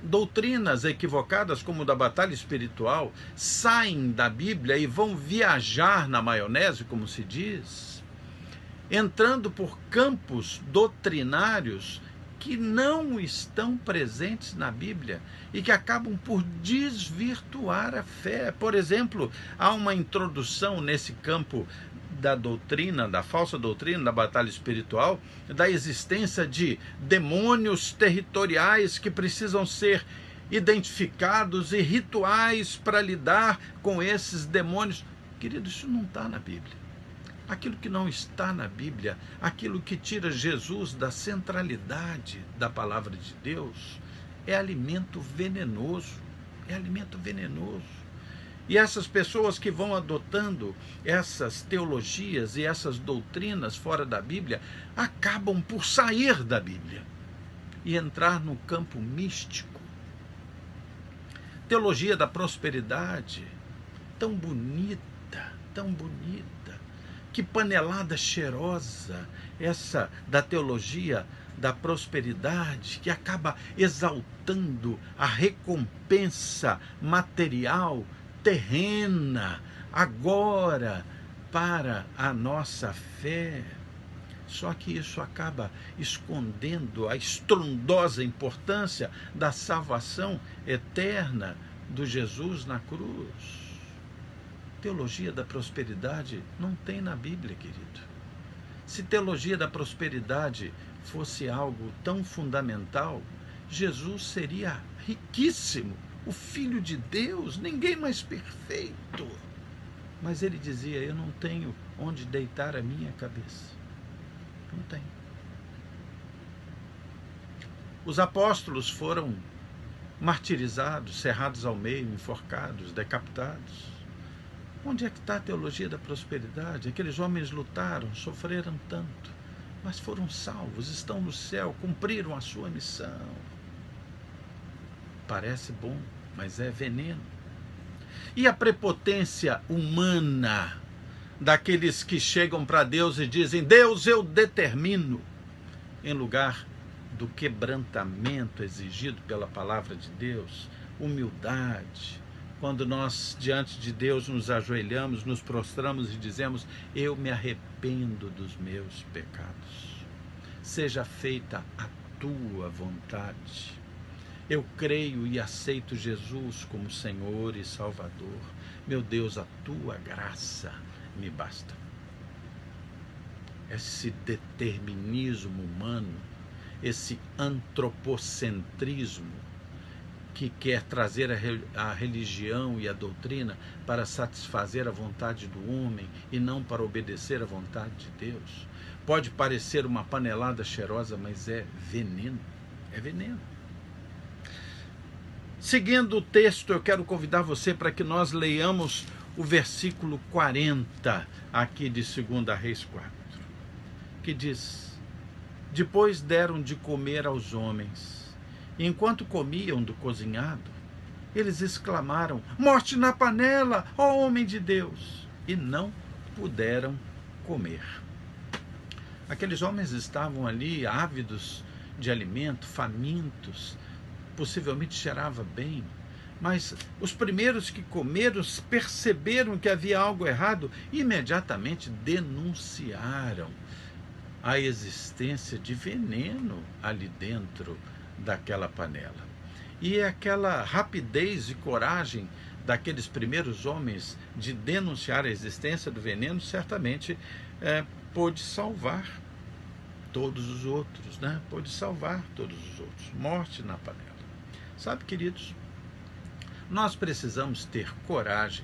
doutrinas equivocadas como da batalha espiritual saem da Bíblia e vão viajar na maionese, como se diz, entrando por campos doutrinários que não estão presentes na Bíblia e que acabam por desvirtuar a fé. Por exemplo, há uma introdução nesse campo da doutrina, da falsa doutrina, da batalha espiritual, da existência de demônios territoriais que precisam ser identificados e rituais para lidar com esses demônios. Querido, isso não está na Bíblia. Aquilo que não está na Bíblia, aquilo que tira Jesus da centralidade da palavra de Deus, é alimento venenoso. É alimento venenoso. E essas pessoas que vão adotando essas teologias e essas doutrinas fora da Bíblia, acabam por sair da Bíblia e entrar no campo místico. Teologia da prosperidade, tão bonita, tão bonita. Que panelada cheirosa essa da teologia da prosperidade, que acaba exaltando a recompensa material, terrena, agora, para a nossa fé. Só que isso acaba escondendo a estrondosa importância da salvação eterna do Jesus na cruz. Teologia da prosperidade não tem na Bíblia, querido. Se teologia da prosperidade fosse algo tão fundamental, Jesus seria riquíssimo, o Filho de Deus, ninguém mais perfeito. Mas ele dizia: eu não tenho onde deitar a minha cabeça. Não tem. Os apóstolos foram martirizados, cerrados ao meio, enforcados, decapitados. Onde é que está a teologia da prosperidade? Aqueles homens lutaram, sofreram tanto, mas foram salvos, estão no céu, cumpriram a sua missão. Parece bom, mas é veneno. E a prepotência humana daqueles que chegam para Deus e dizem: Deus, eu determino, em lugar do quebrantamento exigido pela palavra de Deus, humildade. Quando nós, diante de Deus, nos ajoelhamos, nos prostramos e dizemos: eu me arrependo dos meus pecados. Seja feita a tua vontade. Eu creio e aceito Jesus como Senhor e Salvador. Meu Deus, a tua graça me basta. Esse determinismo humano, esse antropocentrismo que quer trazer a religião e a doutrina para satisfazer a vontade do homem e não para obedecer à vontade de Deus, pode parecer uma panelada cheirosa, mas é veneno. É veneno. Seguindo o texto, eu quero convidar você para que nós leiamos o versículo 40 aqui de 2 Reis 4, que diz: depois deram de comer aos homens, e enquanto comiam do cozinhado, eles exclamaram: morte na panela, ó homem de Deus! E não puderam comer. Aqueles homens estavam ali ávidos de alimento, famintos, possivelmente cheirava bem, mas os primeiros que comeram perceberam que havia algo errado e imediatamente denunciaram a existência de veneno ali dentro daquela panela. E aquela rapidez e coragem daqueles primeiros homens de denunciar a existência do veneno certamente pôde salvar todos os outros, né? Pôde salvar todos os outros. Morte na panela. Sabe, queridos, nós precisamos ter coragem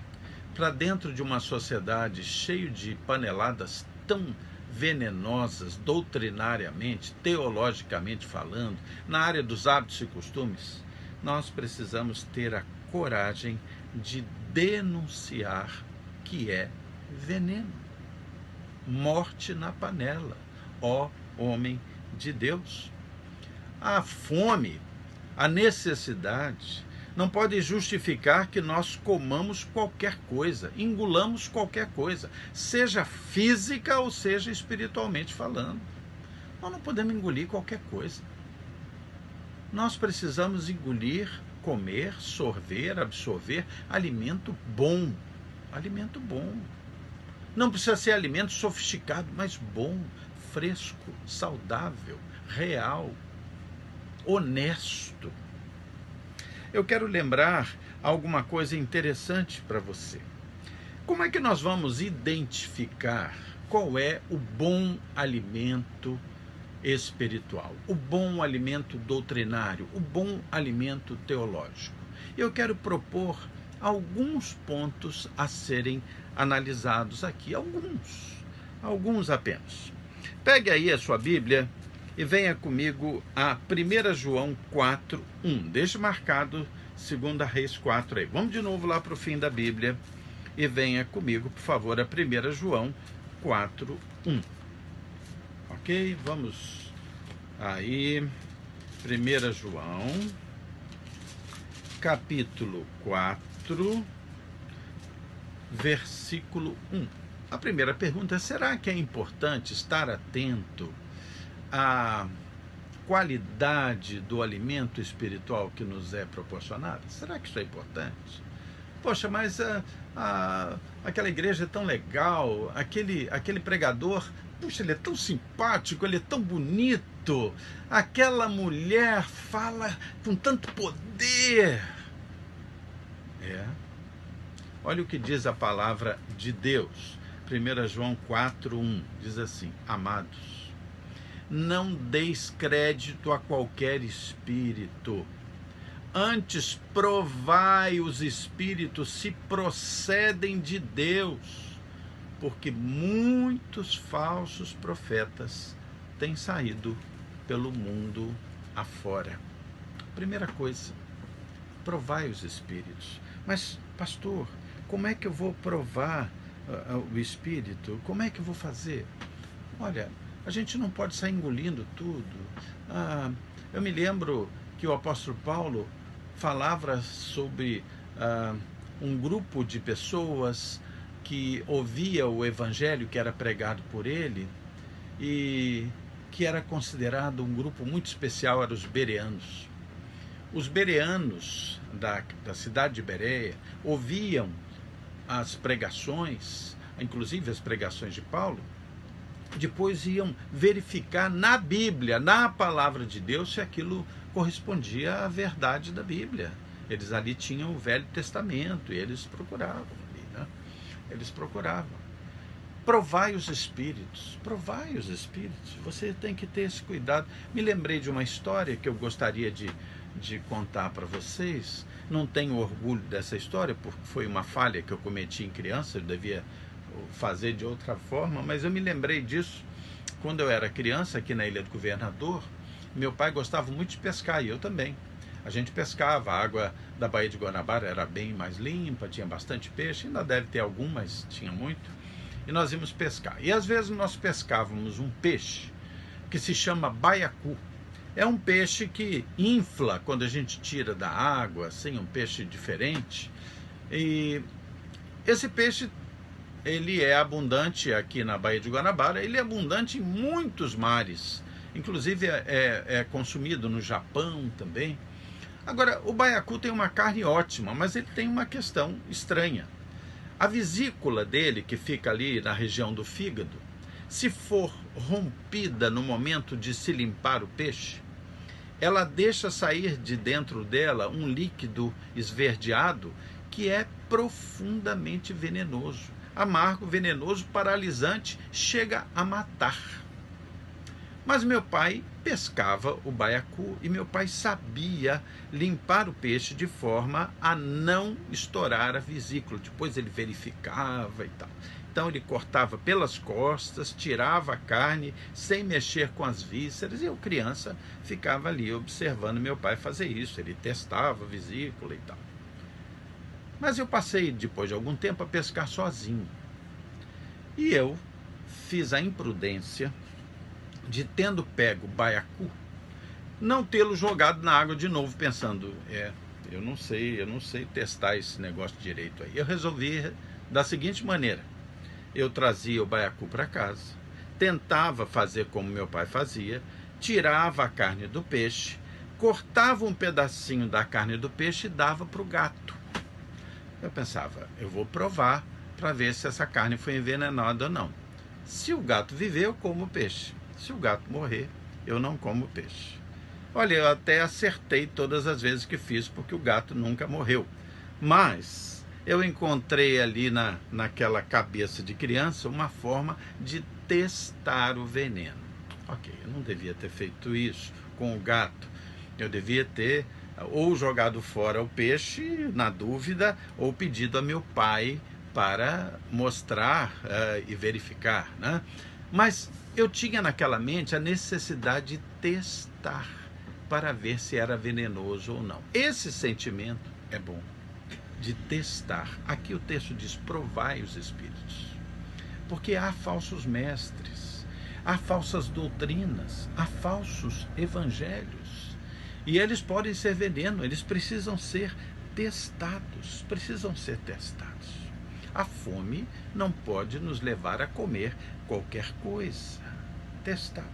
para, dentro de uma sociedade cheia de paneladas tão venenosas, doutrinariamente, teologicamente falando, na área dos hábitos e costumes, nós precisamos ter a coragem de denunciar que é veneno. Morte na panela, ó homem de Deus. A fome, a necessidade não pode justificar que nós comamos qualquer coisa, engolamos qualquer coisa, seja física ou seja espiritualmente falando. Nós não podemos engolir qualquer coisa. Nós precisamos engolir, comer, sorver, absorver alimento bom. Alimento bom. Não precisa ser alimento sofisticado, mas bom, fresco, saudável, real, honesto. Eu quero lembrar alguma coisa interessante para você. Como é que nós vamos identificar qual é o bom alimento espiritual, o bom alimento doutrinário, o bom alimento teológico? Eu quero propor alguns pontos a serem analisados aqui, alguns apenas. Pegue aí a sua Bíblia e venha comigo a 1 João 4:1. Deixe marcado 2 Reis 4 aí. Vamos de novo lá para o fim da Bíblia e venha comigo, por favor, a 1 João 4:1. Ok? Vamos aí. 1 João, capítulo 4, versículo 1. A primeira pergunta é: será que é importante estar atento à qualidade do alimento espiritual que nos é proporcionado? Será que isso é importante? Poxa, mas aquela igreja é tão legal, aquele pregador, puxa, ele é tão simpático, ele é tão bonito, aquela mulher fala com tanto poder. Olha o que diz a palavra de Deus. 1 João 4:1 diz assim: amados, não deis crédito a qualquer espírito, antes provai os espíritos se procedem de Deus, porque muitos falsos profetas têm saído pelo mundo afora. Primeira coisa, provai os espíritos. Mas, pastor, como é que eu vou provar o espírito? Como é que eu vou fazer? Olha, a gente não pode sair engolindo tudo. Eu me lembro que o apóstolo Paulo falava sobre um grupo de pessoas que ouvia o evangelho que era pregado por ele e que era considerado um grupo muito especial, eram os bereanos. Os bereanos da cidade de Bereia ouviam as pregações, inclusive as pregações de Paulo, depois iam verificar na Bíblia, na palavra de Deus, se aquilo correspondia à verdade da Bíblia. Eles ali tinham o Velho Testamento e eles procuravam ali, né? Eles procuravam. Provai os espíritos, você tem que ter esse cuidado. Me lembrei de uma história que eu gostaria de contar para vocês. Não tenho orgulho dessa história, porque foi uma falha que eu cometi em criança, eu devia fazer de outra forma, mas eu me lembrei disso quando eu era criança aqui na Ilha do Governador. Meu pai gostava muito de pescar e eu também. A gente pescava, a água da Baía de Guanabara era bem mais limpa, tinha bastante peixe, ainda deve ter algum, mas tinha muito. E nós íamos pescar. E às vezes nós pescávamos um peixe que se chama baiacu. É um peixe que infla quando a gente tira da água, assim, um peixe diferente. E esse peixe, ele é abundante aqui na Baía de Guanabara, ele é abundante em muitos mares. Inclusive é consumido no Japão também. Agora, o baiacu tem uma carne ótima, mas ele tem uma questão estranha. A vesícula dele, que fica ali na região do fígado, se for rompida no momento de se limpar o peixe, ela deixa sair de dentro dela um líquido esverdeado que é profundamente venenoso. Amargo, venenoso, paralisante, chega a matar. Mas meu pai pescava o baiacu e meu pai sabia limpar o peixe de forma a não estourar a vesícula. Depois ele verificava e tal. Então ele cortava pelas costas, tirava a carne sem mexer com as vísceras e eu, criança, ficava ali observando meu pai fazer isso. Ele testava a vesícula e tal. Mas eu passei, depois de algum tempo, a pescar sozinho. E eu fiz a imprudência de, tendo pego o baiacu, não tê-lo jogado na água de novo, pensando, eu não sei testar esse negócio direito aí. Eu resolvi da seguinte maneira: eu trazia o baiacu para casa, tentava fazer como meu pai fazia, tirava a carne do peixe, cortava um pedacinho da carne do peixe e dava para o gato. Eu pensava, eu vou provar para ver se essa carne foi envenenada ou não. Se o gato viver, eu como peixe. Se o gato morrer, eu não como peixe. Olha, eu até acertei todas as vezes que fiz, porque o gato nunca morreu. Mas eu encontrei ali naquela cabeça de criança uma forma de testar o veneno. Ok, eu não devia ter feito isso com o gato. Eu devia ter ou jogado fora o peixe, na dúvida, ou pedido a meu pai para mostrar e verificar, né? Mas eu tinha naquela mente a necessidade de testar para ver se era venenoso ou não. Esse sentimento é bom, de testar. Aqui o texto diz, provai os espíritos. Porque há falsos mestres, há falsas doutrinas, há falsos evangelhos. E eles podem ser veneno, eles precisam ser testados, A fome não pode nos levar a comer qualquer coisa. Testar.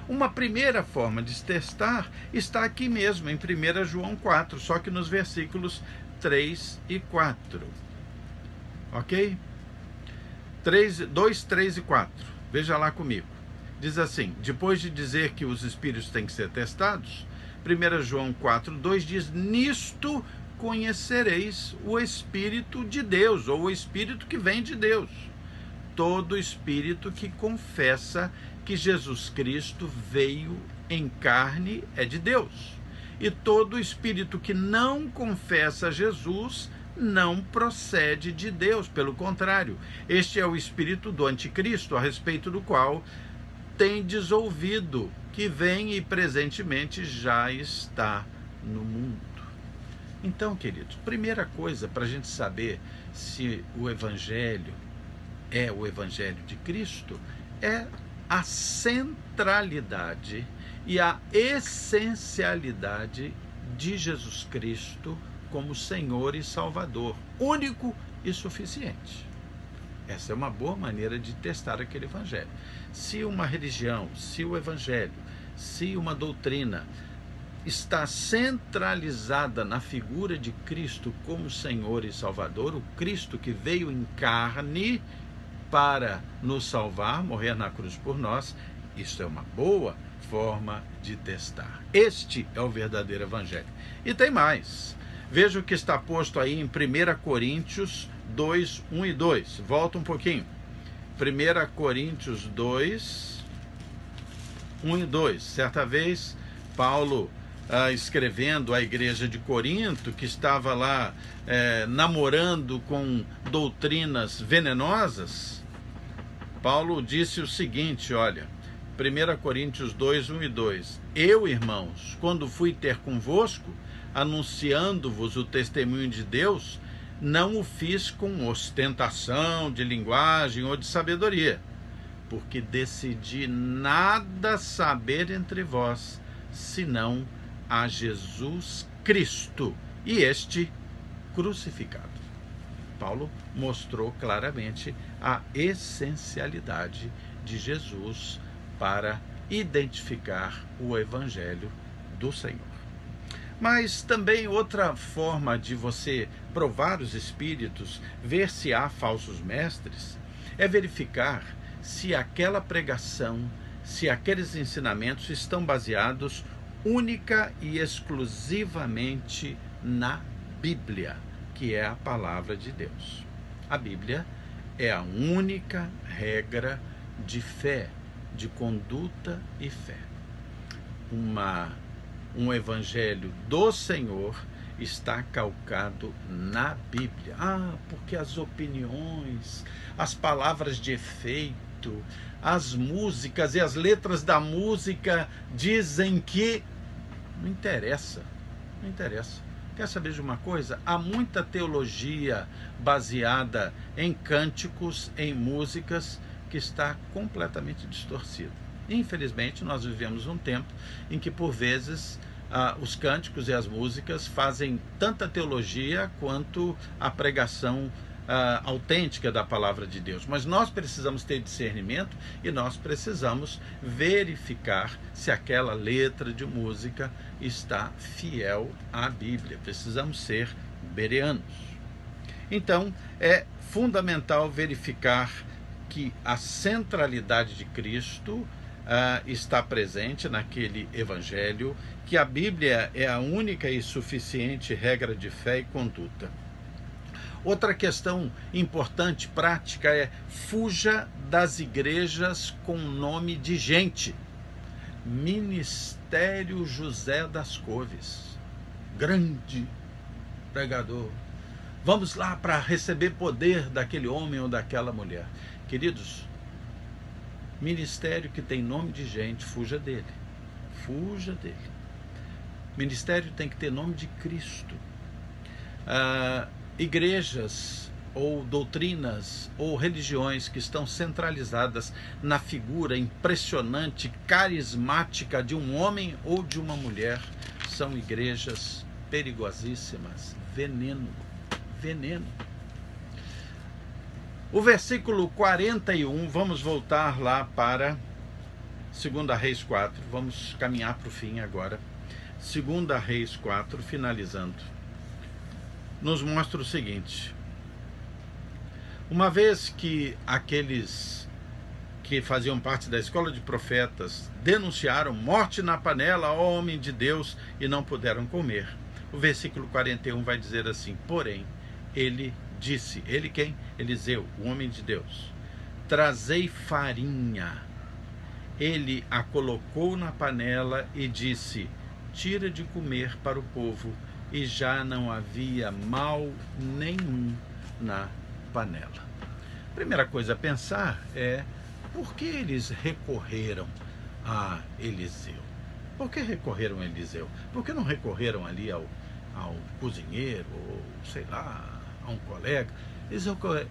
Uma primeira forma de testar está aqui mesmo, em 1 João 4, só que nos versículos 3 e 4. Ok? 2, 3 e 4. Veja lá comigo. Diz assim, depois de dizer que os espíritos têm que ser testados, 1 João 4, 2 diz, nisto conhecereis o Espírito de Deus, ou o Espírito que vem de Deus. Todo espírito que confessa que Jesus Cristo veio em carne é de Deus. E todo espírito que não confessa Jesus não procede de Deus. Pelo contrário, este é o espírito do anticristo, a respeito do qual tendes ouvido, que vem e presentemente já está no mundo. Então, queridos, primeira coisa para a gente saber se o Evangelho é o Evangelho de Cristo é a centralidade e a essencialidade de Jesus Cristo como Senhor e Salvador, único e suficiente. Essa é uma boa maneira de testar aquele evangelho. Se uma religião, se o evangelho, se uma doutrina está centralizada na figura de Cristo como Senhor e Salvador, o Cristo que veio em carne para nos salvar, morrer na cruz por nós, isso é uma boa forma de testar. Este é o verdadeiro evangelho. E tem mais. Veja o que está posto aí em 1 Coríntios 2, 1 e 2. Volta um pouquinho. 1 Coríntios 2, 1 e 2. Certa vez, Paulo, escrevendo à igreja de Corinto, que estava lá namorando com doutrinas venenosas, Paulo disse o seguinte, olha, 1 Coríntios 2, 1 e 2. Eu, irmãos, quando fui ter convosco, anunciando-vos o testemunho de Deus, não o fiz com ostentação de linguagem ou de sabedoria, porque decidi nada saber entre vós, senão a Jesus Cristo, e este crucificado. Paulo mostrou claramente a essencialidade de Jesus para identificar o Evangelho do Senhor. Mas também outra forma de você provar os espíritos, ver se há falsos mestres, é verificar se aquela pregação, se aqueles ensinamentos estão baseados única e exclusivamente na Bíblia, que é a palavra de Deus. A Bíblia é a única regra de fé, de conduta e fé. Um evangelho do Senhor está calcado na Bíblia. Porque as opiniões, as palavras de efeito, as músicas e as letras da música dizem que... Não interessa, não interessa. Quer saber de uma coisa? Há muita teologia baseada em cânticos, em músicas, que está completamente distorcida. Infelizmente, nós vivemos um tempo em que, por vezes, os cânticos e as músicas fazem tanta teologia quanto a pregação autêntica da palavra de Deus. Mas nós precisamos ter discernimento e nós precisamos verificar se aquela letra de música está fiel à Bíblia. Precisamos ser bereanos. Então, é fundamental verificar que a centralidade de Cristo está presente naquele evangelho, que a Bíblia é a única e suficiente regra de fé e conduta. Outra questão importante, prática, é fuja das igrejas com nome de gente. Ministério José das Couves, grande pregador. Vamos lá para receber poder daquele homem ou daquela mulher. Queridos, ministério que tem nome de gente, fuja dele. Fuja dele. Ministério tem que ter nome de Cristo. Igrejas ou doutrinas ou religiões que estão centralizadas na figura impressionante, carismática de um homem ou de uma mulher, são igrejas perigosíssimas. Veneno. Veneno. O versículo 41, vamos voltar lá para 2 Reis 4, vamos caminhar para o fim agora. 2 Reis 4, finalizando, nos mostra o seguinte: uma vez que aqueles que faziam parte da escola de profetas denunciaram morte na panela ao homem de Deus e não puderam comer, o versículo 41 vai dizer assim: porém, ele disse, ele quem? Eliseu, o homem de Deus, trazei farinha. Ele a colocou na panela e disse, tira de comer para o povo, e já não havia mal nenhum na panela. Primeira coisa a pensar é, por que eles recorreram a Eliseu? Por que recorreram a Eliseu? Por que não recorreram ali ao cozinheiro, ou sei lá, a um colega? Eles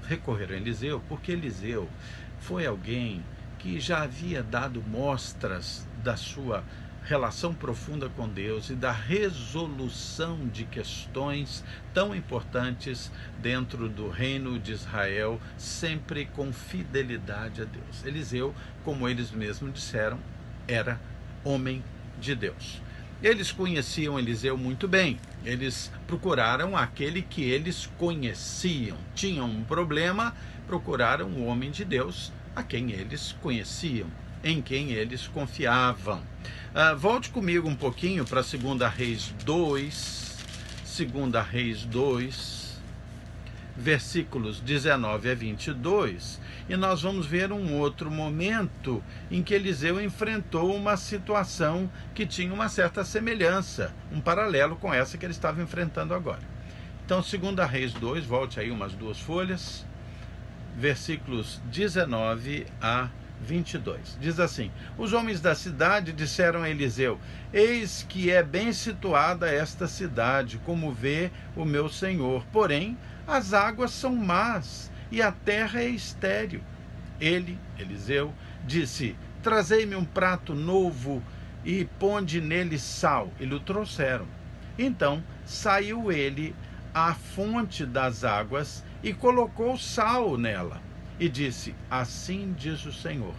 recorreram a Eliseu porque Eliseu foi alguém que já havia dado mostras da sua relação profunda com Deus e da resolução de questões tão importantes dentro do reino de Israel, sempre com fidelidade a Deus. Eliseu, como eles mesmos disseram, era homem de Deus. Eles conheciam Eliseu muito bem. Eles procuraram aquele que eles conheciam. Tinham um problema, procuraram o homem de Deus, a quem eles conheciam, em quem eles confiavam. Volte comigo um pouquinho para 2 Reis 2, 2 Reis 2, versículos 19 a 22, e nós vamos ver um outro momento em que Eliseu enfrentou uma situação que tinha uma certa semelhança, um paralelo com essa que ele estava enfrentando agora. Então, 2 Reis 2, volte aí umas 2 folhas, versículos 19 a 22. Diz assim: os homens da cidade disseram a Eliseu: eis que é bem situada esta cidade, como vê o meu senhor, porém as águas são más e a terra é estéril. Ele, Eliseu, disse: trazei-me um prato novo e ponde nele sal. E lhe o trouxeram. Então saiu ele à fonte das águas e colocou sal nela. E disse: assim diz o Senhor,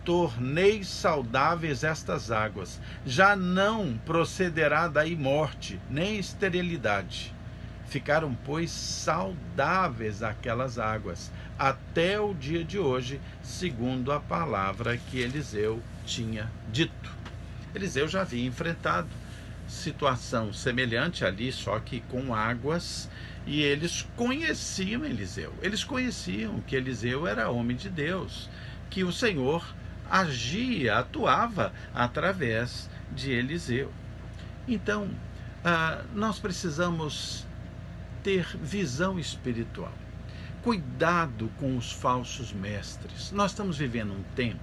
tornei saudáveis estas águas, já não procederá daí morte, nem esterilidade. Ficaram, pois, saudáveis aquelas águas, até o dia de hoje, segundo a palavra que Eliseu tinha dito. Eliseu já havia enfrentado situação semelhante ali, só que com águas, e eles conheciam Eliseu. Eles conheciam que Eliseu era homem de Deus, que o Senhor agia, atuava através de Eliseu. Então, nós precisamos ter visão espiritual. Cuidado com os falsos mestres. Nós estamos vivendo um tempo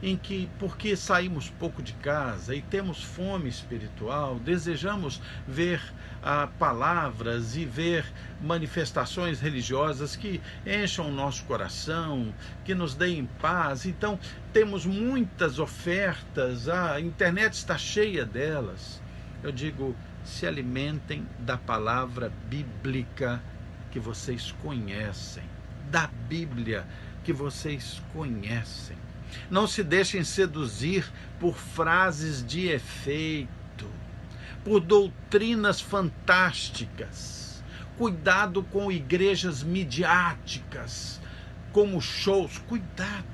em que, porque saímos pouco de casa e temos fome espiritual, desejamos ver palavras e ver manifestações religiosas que encham o nosso coração, que nos deem paz. Então, temos muitas ofertas, a internet está cheia delas. Eu digo, se alimentem da palavra bíblica que vocês conhecem, da Bíblia que vocês conhecem. Não se deixem seduzir por frases de efeito, por doutrinas fantásticas. Cuidado com igrejas midiáticas, como shows. Cuidado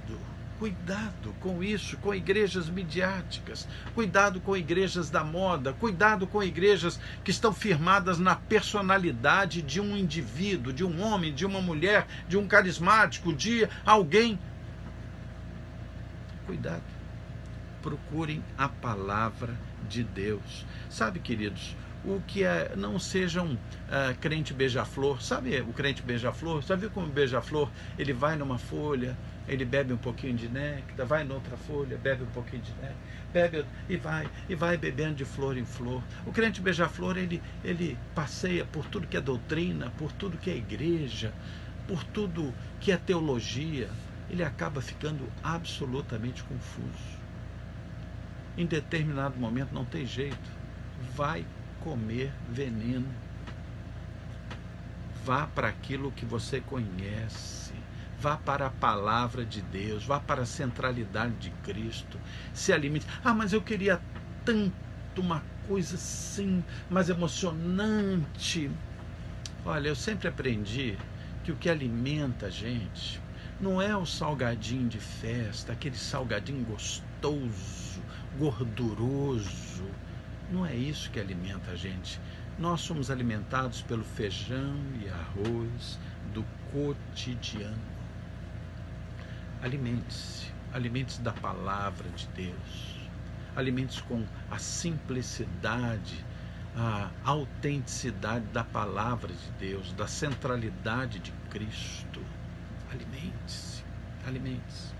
com isso, com igrejas midiáticas. Cuidado com igrejas da moda. Cuidado com igrejas que estão firmadas na personalidade de um indivíduo, de um homem, de uma mulher, de um carismático, de alguém. Cuidado, procurem a palavra de Deus. Sabe, queridos, o que não sejam crente beija-flor. Sabe o crente beija-flor? Sabe como o beija-flor, ele vai numa folha, ele bebe um pouquinho de néctar, vai noutra folha, bebe um pouquinho de néctar, bebe e vai bebendo de flor em flor. O crente beija-flor, ele passeia por tudo que é doutrina, por tudo que é igreja, por tudo que é teologia. Ele acaba ficando absolutamente confuso. Em determinado momento não tem jeito, vai comer veneno. Vá para aquilo que você conhece, vá para a palavra de Deus, vá para a centralidade de Cristo, se alimente. Mas eu queria tanto uma coisa assim, mais emocionante. Olha, eu sempre aprendi que o que alimenta a gente não é o salgadinho de festa, aquele salgadinho gostoso, gorduroso. Não é isso que alimenta a gente. Nós somos alimentados pelo feijão e arroz do cotidiano. Alimente-se, alimente-se da palavra de Deus. Alimente-se com a simplicidade, a autenticidade da palavra de Deus, da centralidade de Cristo. Alimente-se, alimente-se.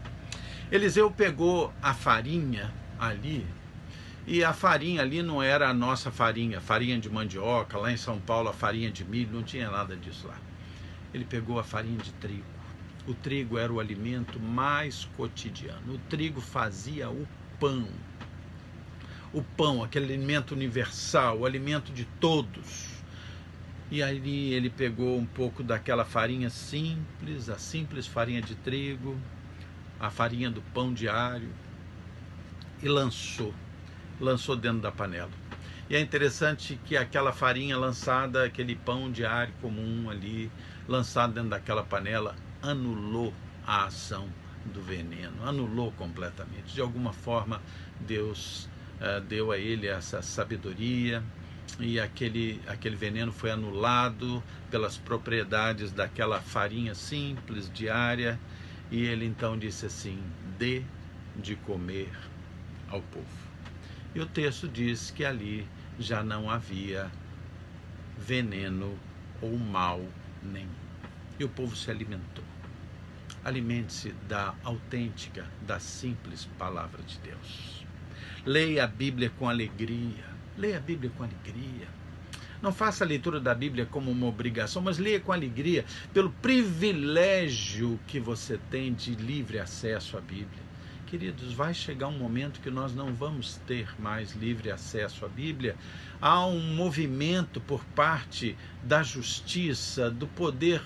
Eliseu pegou a farinha ali, e a farinha ali não era a nossa farinha de mandioca. Lá em São Paulo a farinha de milho, não tinha nada disso lá. Ele pegou a farinha de trigo. O trigo era o alimento mais cotidiano. O trigo fazia o pão. o pão, aquele alimento universal, o alimento de todos. E aí ele pegou um pouco daquela farinha simples, a simples farinha de trigo, a farinha do pão diário, e lançou dentro da panela. E é interessante que aquela farinha lançada, aquele pão diário comum ali, lançado dentro daquela panela, anulou a ação do veneno, anulou completamente. De alguma forma, Deus deu a ele essa sabedoria, e aquele veneno foi anulado pelas propriedades daquela farinha simples, diária, e ele então disse assim: dê de comer ao povo. E o texto diz que ali já não havia veneno ou mal nenhum. E o povo se alimentou. Alimente-se da autêntica, da simples palavra de Deus. Leia a Bíblia com alegria. Leia a Bíblia com alegria. Não faça a leitura da Bíblia como uma obrigação, mas leia com alegria pelo privilégio que você tem de livre acesso à Bíblia. Queridos, vai chegar um momento que nós não vamos ter mais livre acesso à Bíblia. Há um movimento por parte da justiça, do poder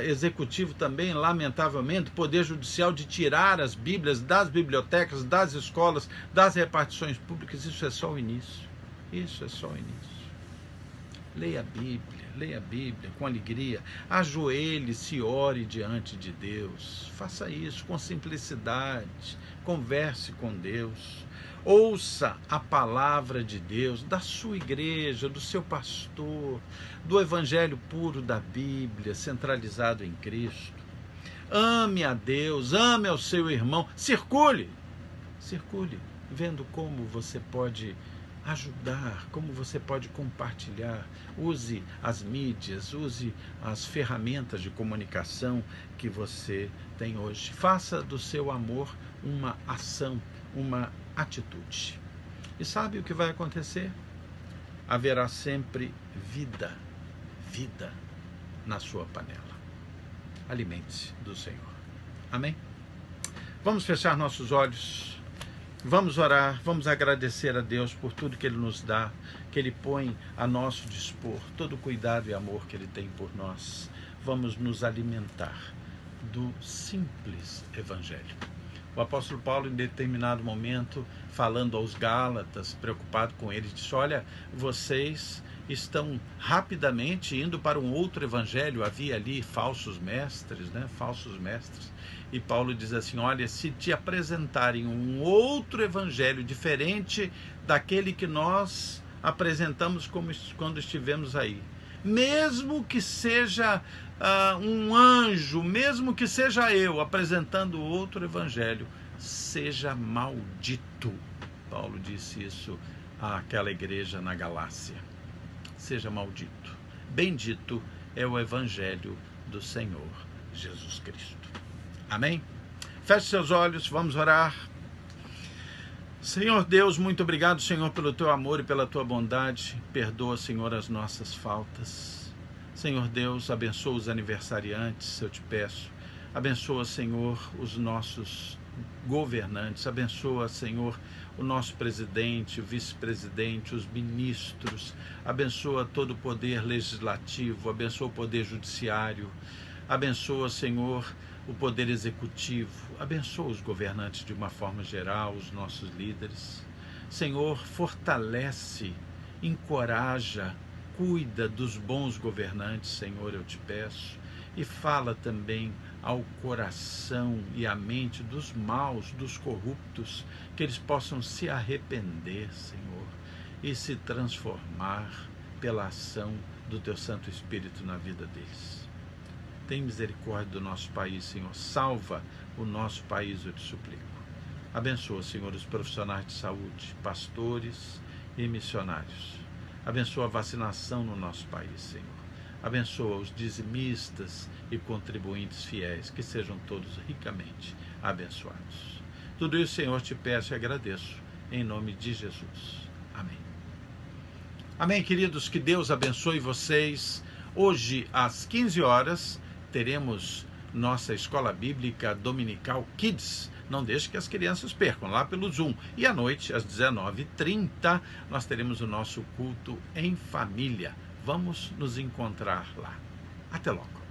executivo também, lamentavelmente, poder judicial, de tirar as Bíblias das bibliotecas, das escolas, das repartições públicas. Isso é só o início. Isso é só o início. Leia a Bíblia com alegria, ajoelhe-se e ore diante de Deus. Faça isso com simplicidade, converse com Deus, ouça a palavra de Deus, da sua igreja, do seu pastor, do evangelho puro da Bíblia, centralizado em Cristo. Ame a Deus, ame ao seu irmão, circule, vendo como você pode ajudar, como você pode compartilhar. Use as mídias, use as ferramentas de comunicação que você tem hoje. Faça do seu amor uma ação, uma atitude. E sabe o que vai acontecer? Haverá sempre vida na sua panela. Alimente-se do Senhor. Amém? Vamos fechar nossos olhos. Vamos orar, vamos agradecer a Deus por tudo que Ele nos dá, que Ele põe a nosso dispor, todo o cuidado e amor que Ele tem por nós. Vamos nos alimentar do simples Evangelho. O apóstolo Paulo, em determinado momento, falando aos Gálatas, preocupado com eles, disse: olha, vocês estão rapidamente indo para um outro evangelho. Havia ali falsos mestres, E Paulo diz assim: olha, se te apresentarem um outro evangelho diferente daquele que nós apresentamos quando estivemos aí, mesmo que seja um anjo, mesmo que seja eu apresentando outro evangelho, seja maldito. Paulo disse isso àquela igreja na Galácia. Seja maldito. Bendito é o evangelho do Senhor Jesus Cristo. Amém? Feche seus olhos, vamos orar. Senhor Deus, muito obrigado, Senhor, pelo teu amor e pela tua bondade. Perdoa, Senhor, as nossas faltas. Senhor Deus, abençoa os aniversariantes, eu te peço. Abençoa, Senhor, os nossos governantes. Abençoa, Senhor, o nosso presidente, o vice-presidente, os ministros. Abençoa todo o poder legislativo. Abençoa o poder judiciário. Abençoa, Senhor, o poder executivo. Abençoa os governantes de uma forma geral, os nossos líderes. Senhor, fortalece, encoraja, cuida dos bons governantes, Senhor, eu te peço. E fala também ao coração e à mente dos maus, dos corruptos, que eles possam se arrepender, Senhor, e se transformar pela ação do teu Santo Espírito na vida deles. Tem misericórdia do nosso país, Senhor. Salva o nosso país, eu te suplico. Abençoa, Senhor, os profissionais de saúde, pastores e missionários. Abençoa a vacinação no nosso país, Senhor. Abençoa os dizimistas e contribuintes fiéis, que sejam todos ricamente abençoados. Tudo isso, Senhor, te peço e agradeço, em nome de Jesus. Amém. Amém, queridos, que Deus abençoe vocês. Hoje, às 15 horas, teremos nossa Escola Bíblica Dominical Kids, Não deixe que as crianças percam lá pelo Zoom. E à noite, às 19h30, nós teremos o nosso culto em família. Vamos nos encontrar lá. Até logo.